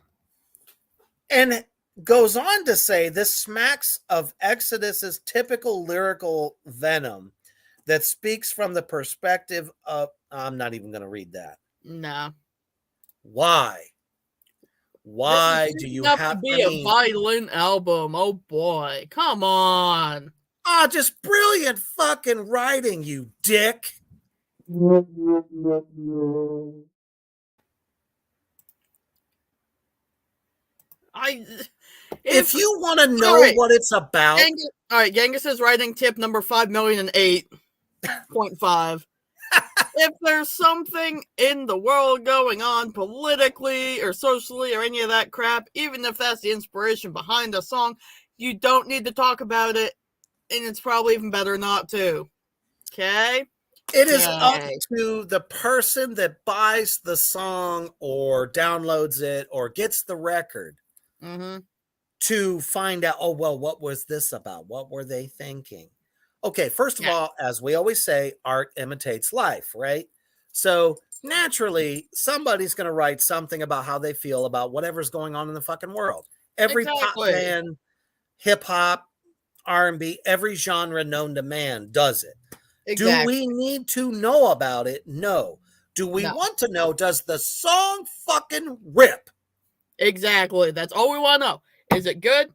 And goes on to say this smacks of Exodus's typical lyrical venom that speaks from the perspective of... I'm not even going to read that. No. Why? Why do you have to be a violent album? Oh boy. Come on. Just brilliant fucking writing, you dick. If you want to know what it's about. All right, Gangis' writing tip number 5,008.5. If there's something in the world going on politically or socially or any of that crap, even if that's the inspiration behind a song, you don't need to talk about it, and it's probably even better not to. Okay? It is up to the person that buys the song or downloads it or gets the record to find out, what was this about? What were they thinking? Okay, first of all, as we always say, art imitates life, right? So naturally, somebody's going to write something about how they feel about whatever's going on in the fucking world. Every pop band, hip hop, R&B, every genre known to man does it. Exactly. Do we need to know about it? No. Do we No. want to know, does the song fucking rip? Exactly. That's all we want to know. Is it good?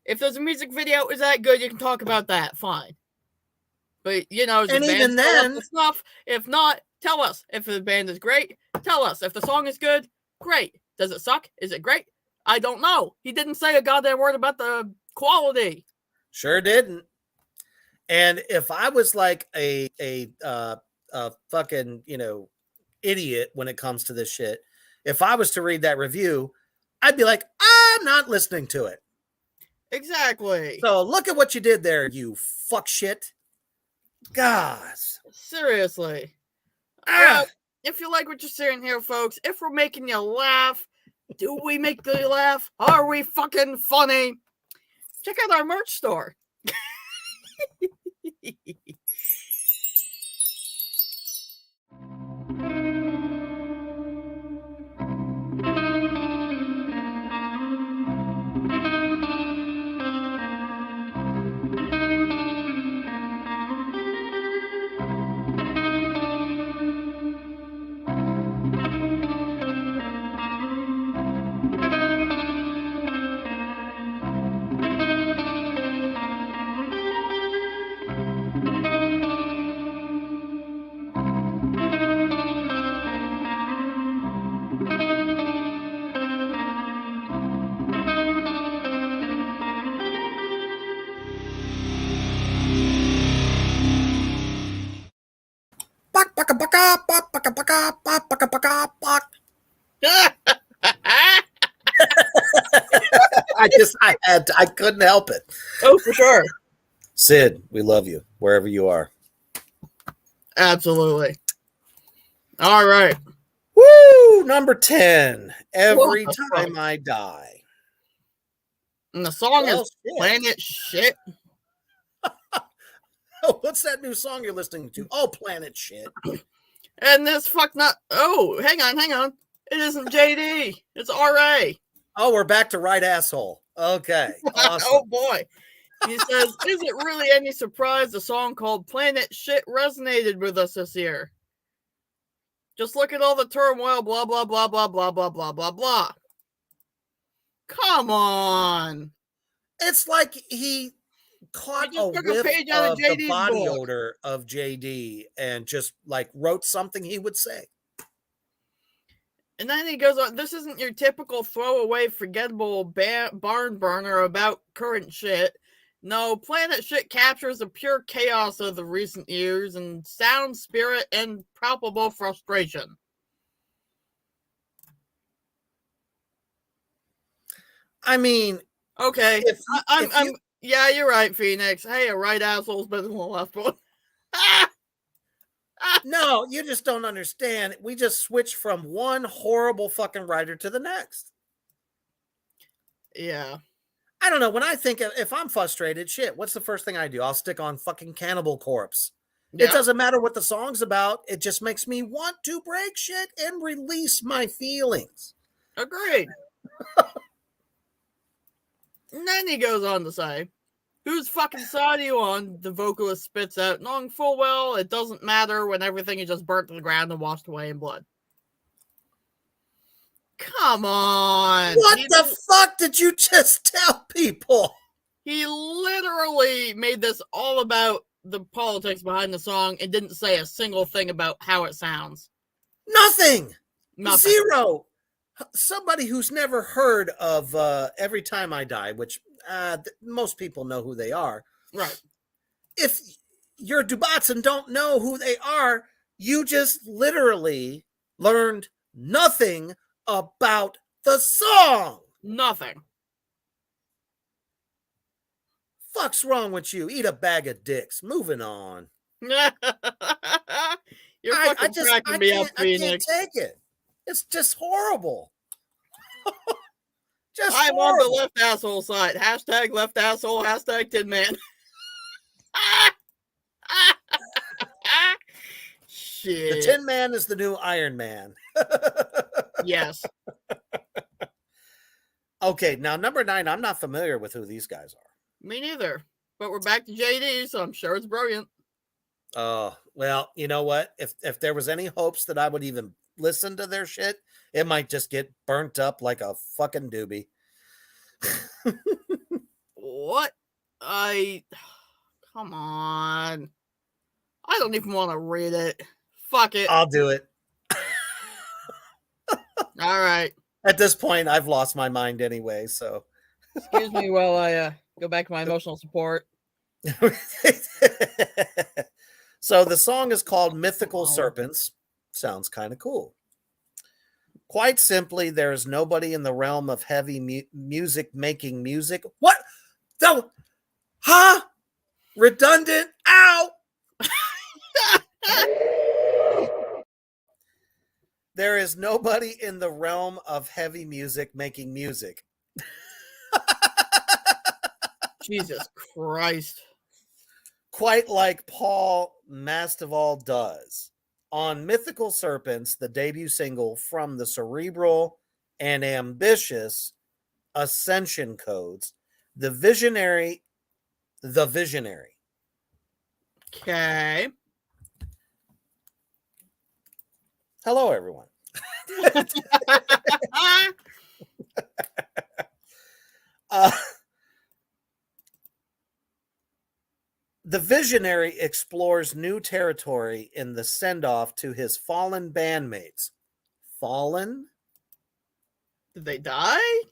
If there's a music video, is that good? You can talk about that. Fine. But, is And the band even still up then, to snuff? If not, tell us. If the band is great, tell us. If the song is good, great. Does it suck? Is it great? I don't know. He didn't say a goddamn word about the quality. Sure didn't. And if I was like a fucking, idiot when it comes to this shit, if I was to read that review, I'd be like, I'm not listening to it. Exactly. So look at what you did there, you fuck shit. Gosh. Seriously. Well, if you like what you're seeing here, folks, if we're making you laugh, do we make you laugh? Are we fucking funny? Check out our merch store. I couldn't help it. Oh, for sure. Sid, we love you wherever you are. Absolutely. All right. Woo! Number 10. Every Time I Die. And the song is Planet Shit. Oh, what's that new song you're listening to? Oh, Planet Shit. And this fuck not. Oh, hang on. It isn't JD. It's RA. Oh, we're back to right asshole. Okay. Awesome. Oh boy. He says, is it really any surprise the song called Planet Shit resonated with us this year? Just look at all the turmoil, blah, blah, blah, blah, blah, blah, blah, blah, blah. Come on. It's like he caught a whiff of the body odor of JD and just like wrote something he would say. And then he goes on, this isn't your typical throwaway, forgettable barn burner about current shit. No, Planet Shit captures the pure chaos of the recent years and sound, spirit, and palpable frustration. I mean, okay. Yeah, you're right, Phoenix. Hey, a right asshole's better than a left one. No, you just don't understand. We just switch from one horrible fucking writer to the next. Yeah. I don't know. When I think if I'm frustrated, shit, what's the first thing I do? I'll stick on fucking Cannibal Corpse. Yeah. It doesn't matter what the song's about. It just makes me want to break shit and release my feelings. Agreed. And then he goes on to say, whose fucking side are you on? The vocalist spits out, knowing full well it doesn't matter when everything is just burnt to the ground and washed away in blood. Come on. What the fuck did you just tell people? He literally made this all about the politics behind the song and didn't say a single thing about how it sounds. Nothing. Zero. Somebody who's never heard of Every Time I Die, which most people know who they are. Right. If you're Dubats and don't know who they are, you just literally learned nothing about the song. Nothing. Fuck's wrong with you? Eat a bag of dicks. Moving on. You're fucking cracking me up, Phoenix. I can't take it. It's just horrible. I'm horrible. On the left asshole side. Hashtag left asshole. Hashtag Tin Man. Shit. The Tin Man is the new Iron Man. Yes. Okay, now number 9. I'm not familiar with who these guys are. Me neither. But we're back to JD, so I'm sure it's brilliant. Oh, well, you know what? If there was any hopes that I would even listen to their shit, it might just get burnt up like a fucking doobie. What? Come on. I don't even want to read it. Fuck it. I'll do it. All right. At this point, I've lost my mind anyway, so. Excuse me while I go back to my emotional support. So the song is called Mythical Serpents. Sounds kind of cool. Quite simply, there is nobody in the realm of heavy music making music. What? The? Huh? Redundant? Ow! There is nobody in the realm of heavy music making music. Jesus Christ. Quite like Paul Masvidal does. On Mythical Serpents, the debut single from the cerebral and ambitious Ascension Codes, the visionary. Okay. Hello, everyone. The visionary explores new territory in the send-off to his fallen bandmates. Fallen? Did they die?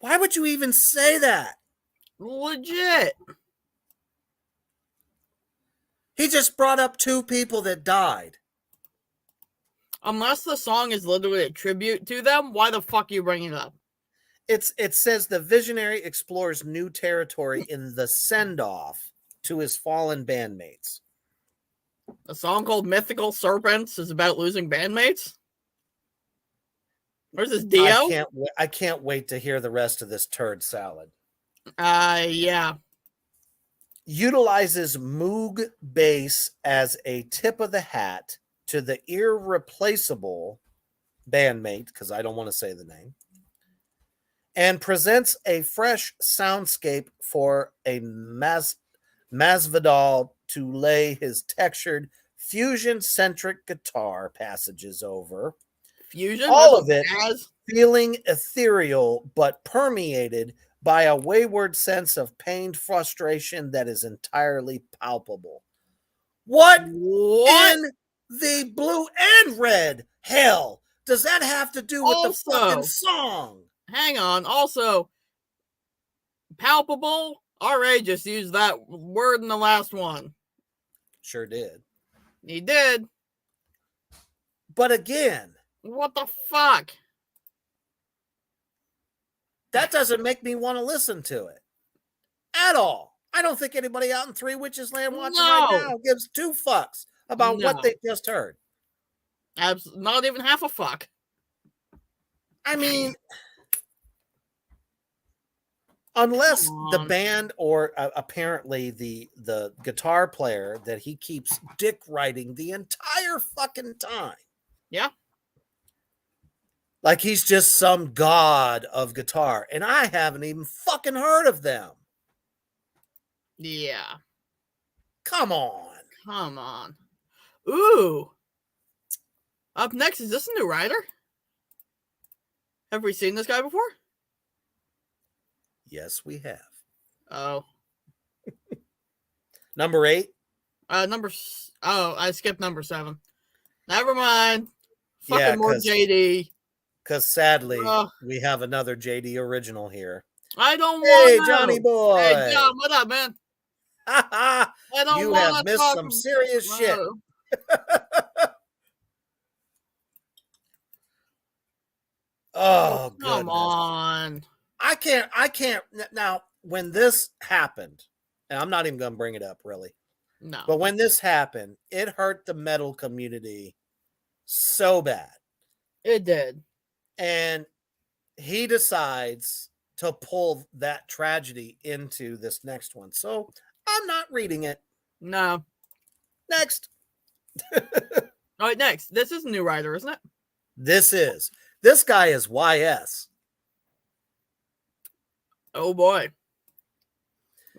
Why would you even say that? Legit. He just brought up two people that died. Unless the song is literally a tribute to them, why the fuck are you bringing it up? It says the visionary explores new territory in the send-off to his fallen bandmates. A song called Mythical Serpents is about losing bandmates? Where's this Dio? I can't wait to hear the rest of this turd salad. Yeah. Utilizes Moog bass as a tip of the hat to the irreplaceable bandmate, because I don't want to say the name, and presents a fresh soundscape for a Masvidal to lay his textured fusion-centric guitar passages over. Fusion? All of it jazz? Feeling ethereal but permeated by a wayward sense of pained frustration that is entirely palpable. What in the blue and red hell does that have to do with the fucking song? Hang on. Also, palpable. RA just used that word in the last one. Sure did. He did. But again, what the fuck? That doesn't make me want to listen to it at all. I don't think anybody out in Three Witches Land watching right now gives two fucks about what they just heard. Not even half a fuck. I mean, unless the band or apparently the guitar player that he keeps dick writing the entire fucking time. Yeah. Like he's just some god of guitar. And I haven't even fucking heard of them. Yeah. Come on. Come on. Ooh. Up next, is this a new writer? Have we seen this guy before? Yes, we have. Oh. Number 8? I skipped number 7. Never mind. Fucking more JD. Because sadly, we have another JD original here. I don't want to. Hey, Johnny boy. Hey, John, what up, man? You have missed some serious shit. Oh, goodness. Come on. I can't. Now, when this happened, and I'm not even going to bring it up, really. No. But when this happened, it hurt the metal community so bad. It did. And he decides to pull that tragedy into this next one. So I'm not reading it. No. Next. All right, next. This is a new writer, isn't it? This guy is YS. Oh boy.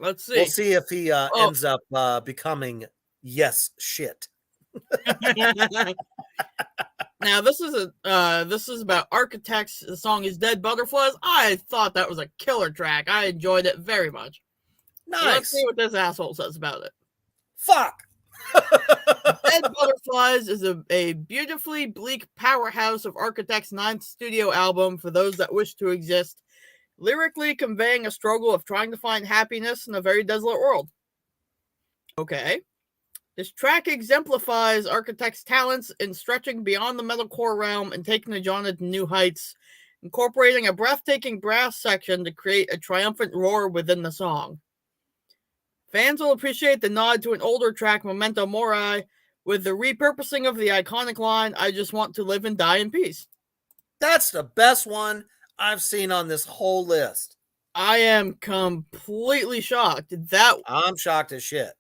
Let's see. We'll see if he ends up becoming yes shit. Now this is about Architects. The song is Dead Butterflies. I thought that was a killer track. I enjoyed it very much. Nice. So let's see what this asshole says about it. Fuck. Dead Butterflies is a beautifully bleak powerhouse of Architects' 9th studio album for those that wish to exist, lyrically conveying a struggle of trying to find happiness in a very desolate world. Okay. This track exemplifies Architect's talents in stretching beyond the metalcore realm and taking the genre to new heights, incorporating a breathtaking brass section to create a triumphant roar within the song. Fans will appreciate the nod to an older track, Memento Mori, with the repurposing of the iconic line, "I just want to live and die in peace." That's the best one I've seen on this whole list. I am completely shocked. I'm shocked as shit.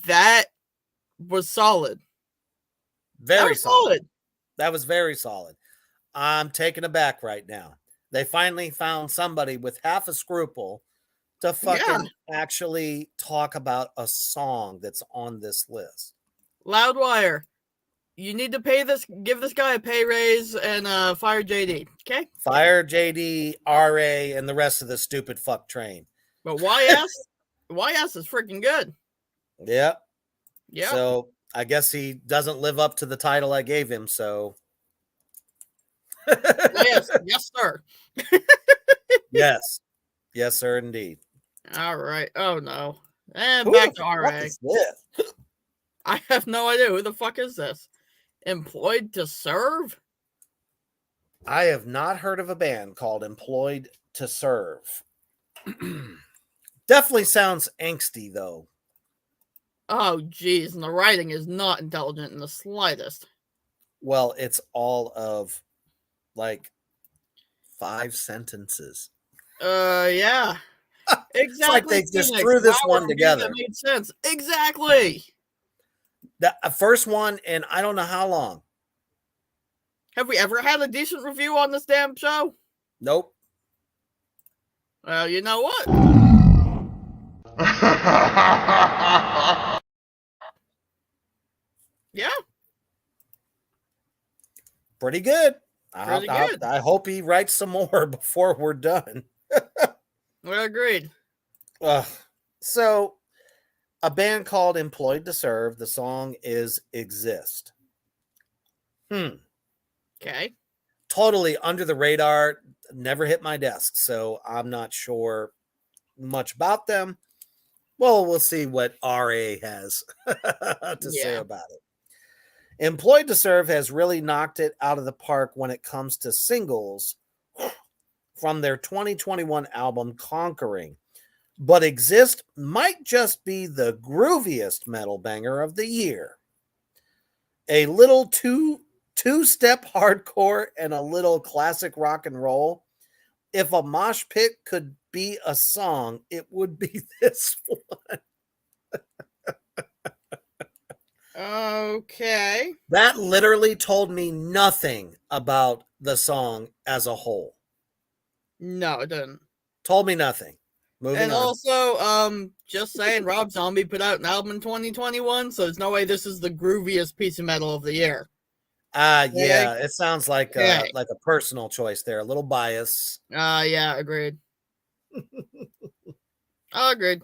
That was solid. Very solid. That was very solid. I'm taken aback right now. They finally found somebody with half a scruple to fucking actually talk about a song that's on this list. Loudwire, you need to give this guy a pay raise and fire JD, okay? Fire JD, RA, and the rest of the stupid fuck train. But YS is freaking good. Yep. Yeah. So I guess he doesn't live up to the title I gave him, so. Yes, sir. Yes. Yes, sir, indeed. All right. Oh, no. And back to RA. What is this? I have no idea. Who the fuck is this? Employed to Serve? I have not heard of a band called Employed to Serve. Definitely sounds angsty, though. Oh, geez. And the writing is not intelligent in the slightest. Well, it's all of, like, 5 sentences. Yeah. Exactly. It's like they just threw this one together. That made sense. Exactly. The first one in I don't know how long. Have we ever had a decent review on this damn show? Nope. Well, you know what? Yeah. Pretty good. Pretty good. I hope he writes some more before we're done. Well, agreed. So, a band called Employed to Serve. The song is Exist. Okay. Totally under the radar. Never hit my desk, so I'm not sure much about them. Well, we'll see what RA has to say about it. Employed to Serve has really knocked it out of the park when it comes to singles from their 2021 album Conquering. But Exist might just be the grooviest metal banger of the year. A little two-step hardcore and a little classic rock and roll. If a mosh pit could be a song, it would be this one. Okay. That literally told me nothing about the song as a whole. No, it didn't. Told me nothing. Moving on. Also, just saying, Rob Zombie put out an album in 2021, so there's no way this is the grooviest piece of metal of the year. Yeah, it sounds like a personal choice there. A little bias. Yeah, agreed. Agreed.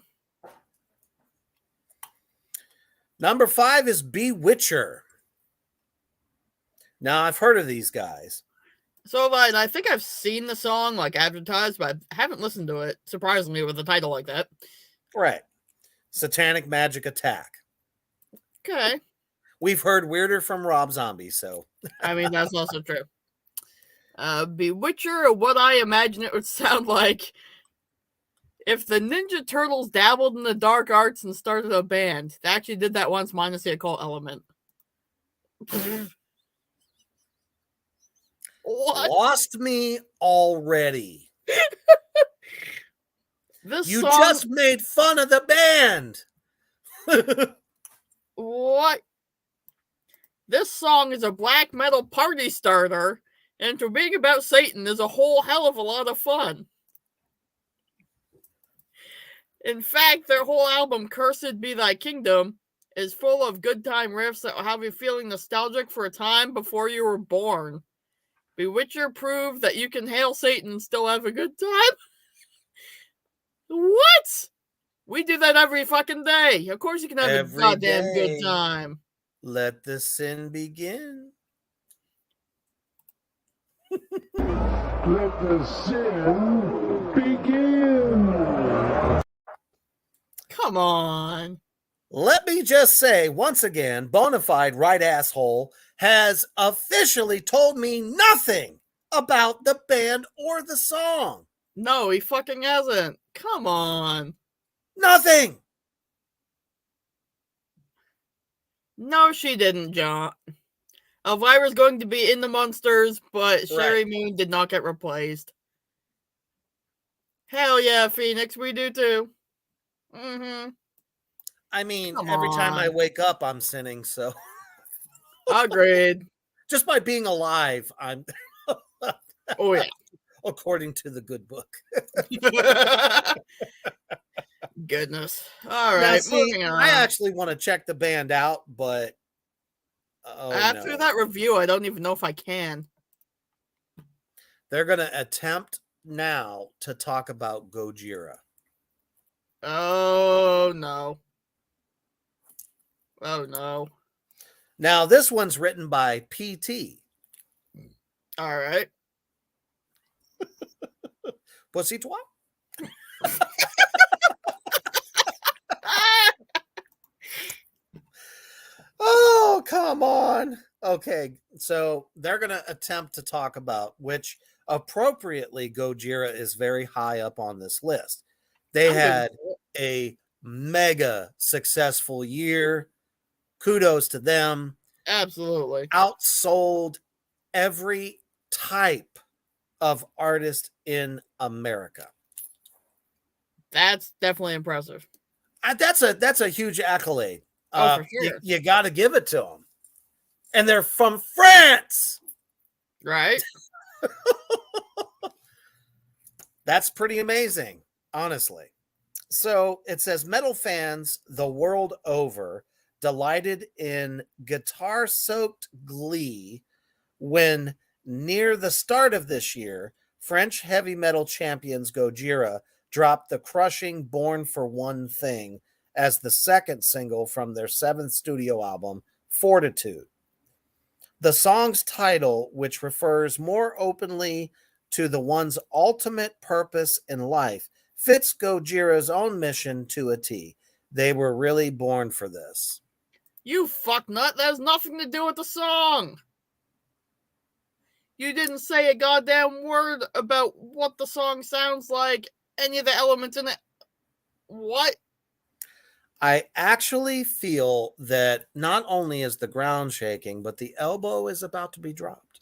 Number 5 is Bewitcher. Now, I've heard of these guys. So, I think I've seen the song, advertised, but I haven't listened to it, surprisingly, with a title like that. Right. Satanic Magic Attack. Okay. We've heard weirder from Rob Zombie, so. I mean, that's also true. Bewitcher, what I imagine it would sound like if the Ninja Turtles dabbled in the dark arts and started a band. They actually did that once, minus the occult element. What? Lost me already. You just made fun of the band. What? This song is a black metal party starter, and for being about Satan is a whole hell of a lot of fun. In fact, their whole album, Cursed Be Thy Kingdom, is full of good time riffs that will have you feeling nostalgic for a time before you were born. Bewitcher proved that you can hail Satan and still have a good time. What? We do that every fucking day. Of course you can have Every a goddamn day. good time. Let the sin begin. Let the sin begin. Come on. Let me just say, once again, Bonafide Right Asshole has officially told me nothing about the band or the song. No, he fucking hasn't. Come on. Nothing. No, she didn't, John. Elvira's going to be in the Monsters, but Sherry Moon did not get replaced. Hell yeah, Phoenix, we do too. Mm-hmm. I mean, Come every time I on. wake up, I'm sinning, so Agreed. just by being alive, I'm Oh, yeah. according to the good book. Goodness. All Now, right, see, moving on. I actually want to check the band out, but after no. that review, I don't even know if I can. They're going to attempt now to talk about Gojira. Oh, no. Oh, no. Now, this one's written by PT. All right. Pussy twat? Oh, come on. Okay, so they're going to attempt to talk about, which appropriately Gojira is very high up on this list. They had a mega successful year. Kudos to them. Absolutely. Outsold every type of artist in America. That's definitely impressive. That's a huge accolade. Oh, for sure. You got to give it to them. And they're from France. Right? That's pretty amazing, honestly. So it says metal fans the world over delighted in guitar-soaked glee when, near the start of this year, French heavy metal champions Gojira dropped the crushing Born for One Thing as the second single from their seventh studio album, Fortitude. The song's title, which refers more openly to the one's ultimate purpose in life, fits Gojira's own mission to a T. They were really born for this. You fucknut, that has nothing to do with the song. You didn't say a goddamn word about what the song sounds like, any of the elements in it. What? I actually feel that not only is the ground shaking, but the elbow is about to be dropped.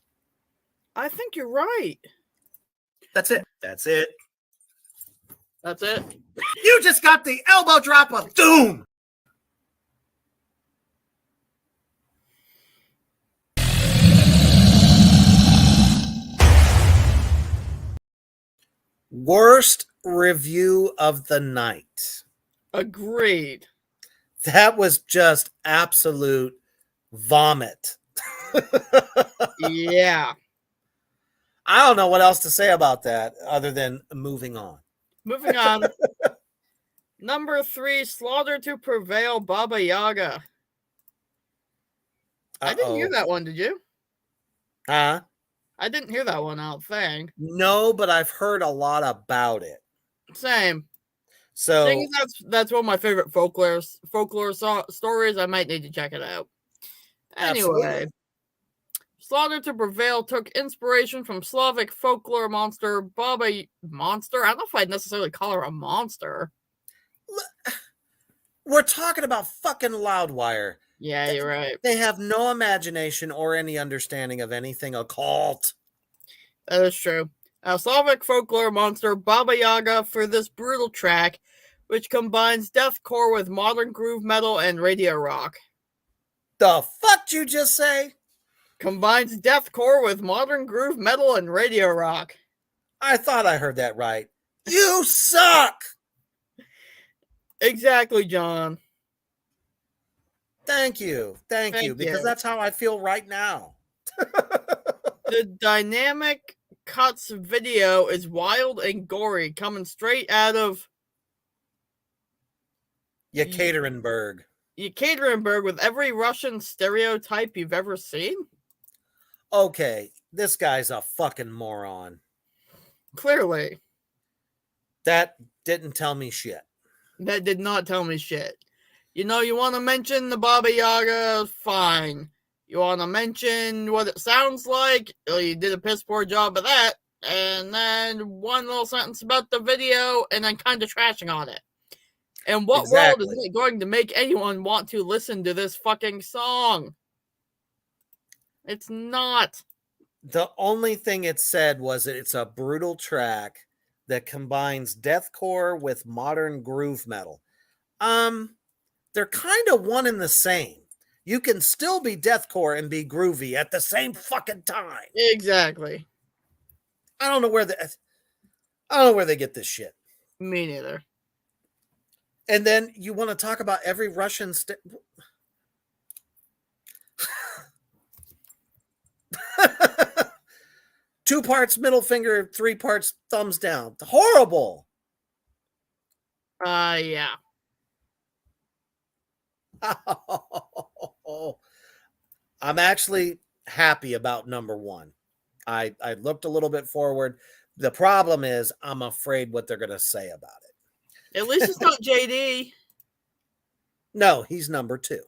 I think you're right. That's it. That's it. That's it. You just got the elbow drop of doom. Worst review of the night. Agreed. That was just absolute vomit. Yeah. I don't know what else to say about that other than moving on. Moving on. Number 3, Slaughter to Prevail, Baba Yaga. I didn't hear that one, did you? Huh? I didn't hear that one, I don't think. No, but I've heard a lot about it. Same. So that's one of my favorite folklore stories. I might need to check it out. Anyway, absolutely. Slaughter to Prevail took inspiration from Slavic folklore monster Baba Monster. I don't know if I'd necessarily call her a monster. We're talking about fucking Loudwire. Yeah, you're right. They have no imagination or any understanding of anything occult. That is true. Slavic folklore monster Baba Yaga for this brutal track, which combines deathcore with modern groove metal and radio rock. The fuck did you just say? Combines deathcore with modern groove metal and radio rock. I thought I heard that right. You suck! Exactly, John. Thank you. Thank you. Because that's how I feel right now. The dynamic cuts video is wild and gory, coming straight out of Yekaterinburg. Yekaterinburg with every Russian stereotype you've ever seen? Okay, this guy's a fucking moron. Clearly. That didn't tell me shit. That did not tell me shit. You know, you want to mention the Baba Yaga, fine. You want to mention what it sounds like? Well, you did a piss poor job of that. And then one little sentence about the video, and then kind of trashing on it. And what world is it going to make anyone want to listen to this fucking song? It's not. The only thing it said was that it's a brutal track that combines deathcore with modern groove metal. They're kind of one and the same. You can still be deathcore and be groovy at the same fucking time. Exactly. I don't know where they get this shit. Me neither. And then you want to talk about every Russian 2 parts middle finger, 3 parts thumbs down. Horrible. Yeah. I'm actually happy about number 1. I looked a little bit forward. The problem is I'm afraid what they're going to say about it. At least it's not JD. No, he's number 2.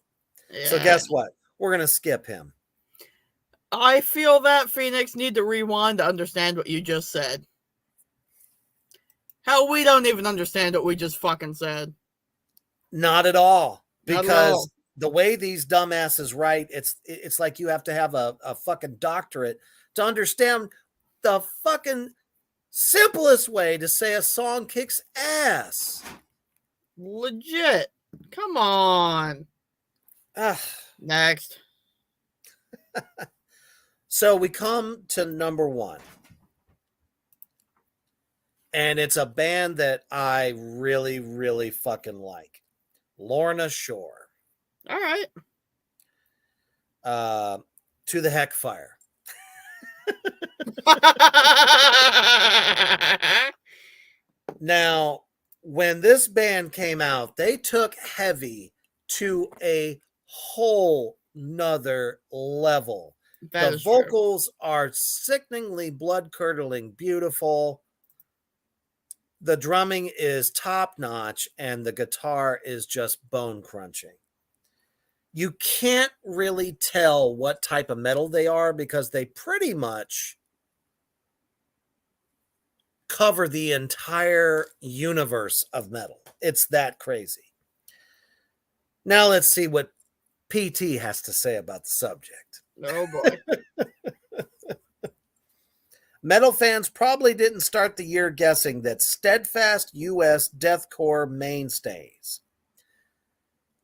Yeah. So guess what? We're going to skip him. I feel that Phoenix need to rewind to understand what you just said. Hell, we don't even understand what we just fucking said. Not at all. Because the way these dumbasses write, it's like you have to have a fucking doctorate to understand the fucking simplest way to say a song kicks ass. Legit. Come on. Next. So we come to number 1. And it's a band that I really, really fucking like. Lorna Shore. All right. To the Heck Fire. Now, when this band came out, they took heavy to a whole nother level. The vocals are sickeningly blood-curdling beautiful. The drumming is top-notch, and the guitar is just bone-crunching. You can't really tell what type of metal they are because they pretty much cover the entire universe of metal. It's that crazy. Now let's see what PT has to say about the subject. Oh boy. Metal fans probably didn't start the year guessing that steadfast U.S. deathcore mainstays.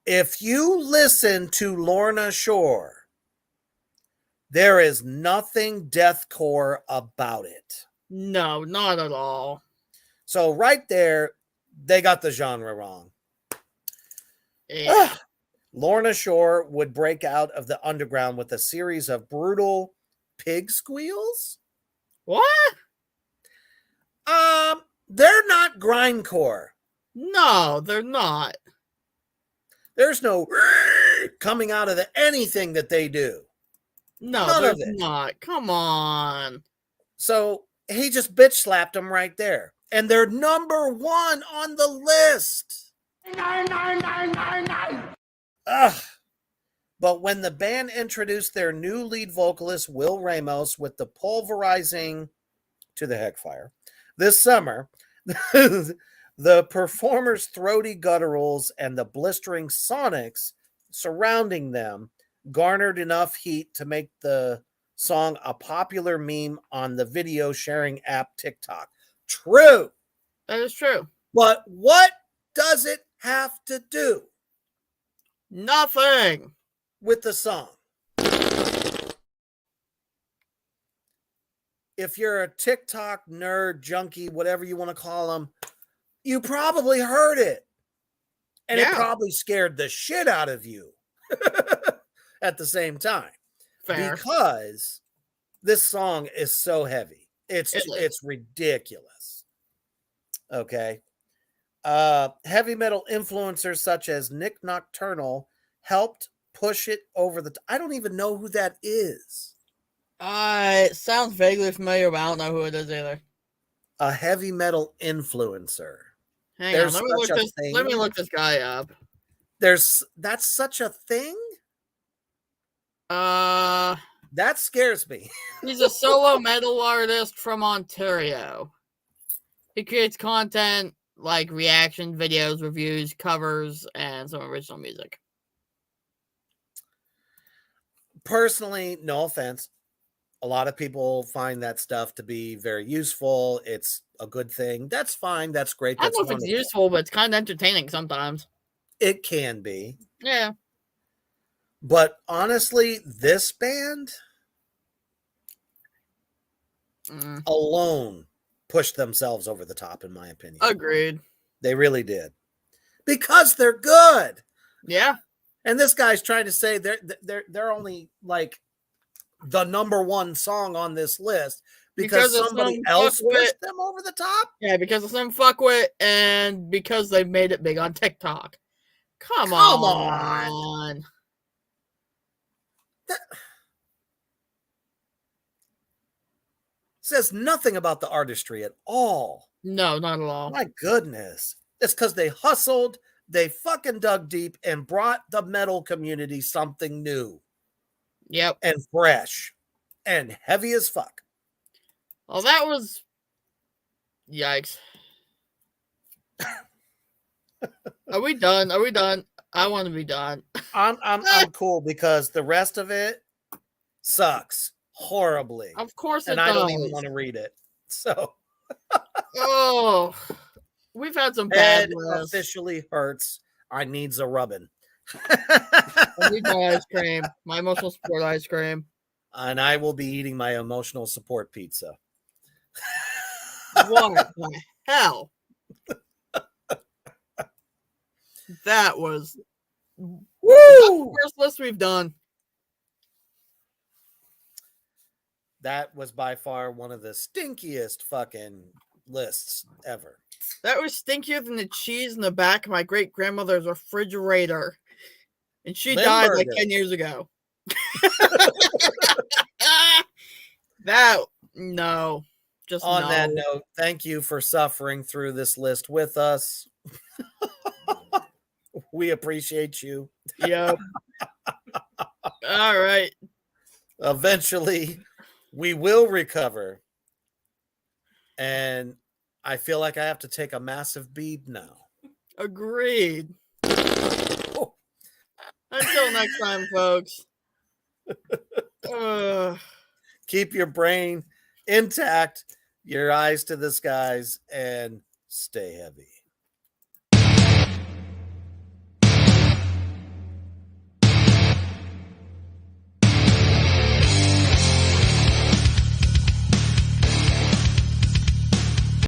If you listen to Lorna Shore, there is nothing deathcore about it. No, not at all. So right there, they got the genre wrong. Yeah. Lorna Shore would break out of the underground with a series of brutal pig squeals. What? They're not grindcore. No, they're not. There's no coming out of anything that they do. No, there's not. Come on. So he just bitch slapped them right there. And they're number 1 on the list. Ugh. But when the band introduced their new lead vocalist, Will Ramos, with the pulverizing To the Heck Fire this summer, the performers' throaty gutturals and the blistering sonics surrounding them garnered enough heat to make the song a popular meme on the video sharing app TikTok. True. That is true. But what does it have to do? Nothing. With the song. If you're a TikTok nerd, junkie, whatever you want to call them, you probably heard it. And it probably scared the shit out of you at the same time. Fair. Because this song is so heavy. It's ridiculous. Okay. Heavy metal influencers such as Nick Nocturnal helped push it over the I don't even know who that is. It sounds vaguely familiar, but I don't know who it is either. A heavy metal influencer. Hang on, let me look this guy up. That's such a thing? That scares me. He's a solo metal artist from Ontario. He creates content like reaction videos, reviews, covers, and some original music. Personally, no offense, a lot of people find that stuff to be very useful. It's a good thing. That's fine. That's great. I don't know if it's useful, but it's kind of entertaining sometimes. It can be. Yeah. But honestly, this band alone pushed themselves over the top, in my opinion. Agreed. They really did. Because they're good. Yeah. And this guy's trying to say they're only like the number one song on this list because somebody else pushed them over the top? Yeah, because of some fuckwit and because they made it big on TikTok. Come on. That says nothing about the artistry at all. No, not at all. My goodness. It's because they hustled, they fucking dug deep and brought the metal community something new. Yep. And fresh. And heavy as fuck. Well, that was... Yikes. Are we done? Are we done? I want to be done. I'm cool because the rest of it sucks horribly. Of course it does. And I don't even want to read it. So... Oh... We've had some bad lists. Officially hurts. I needs a rubbing. I need my ice cream. My emotional support ice cream. And I will be eating my emotional support pizza. What the hell? That was the first list we've done. That was by far one of the stinkiest fucking lists ever. That was stinkier than the cheese in the back of my great grandmother's refrigerator. And she died like 10 years ago. No. Just on that note, thank you for suffering through this list with us. We appreciate you. Yep. All right. Eventually, we will recover. And I feel like I have to take a massive bead now. Agreed. Oh. Until next time, folks. Keep your brain intact, your eyes to the skies, and stay heavy.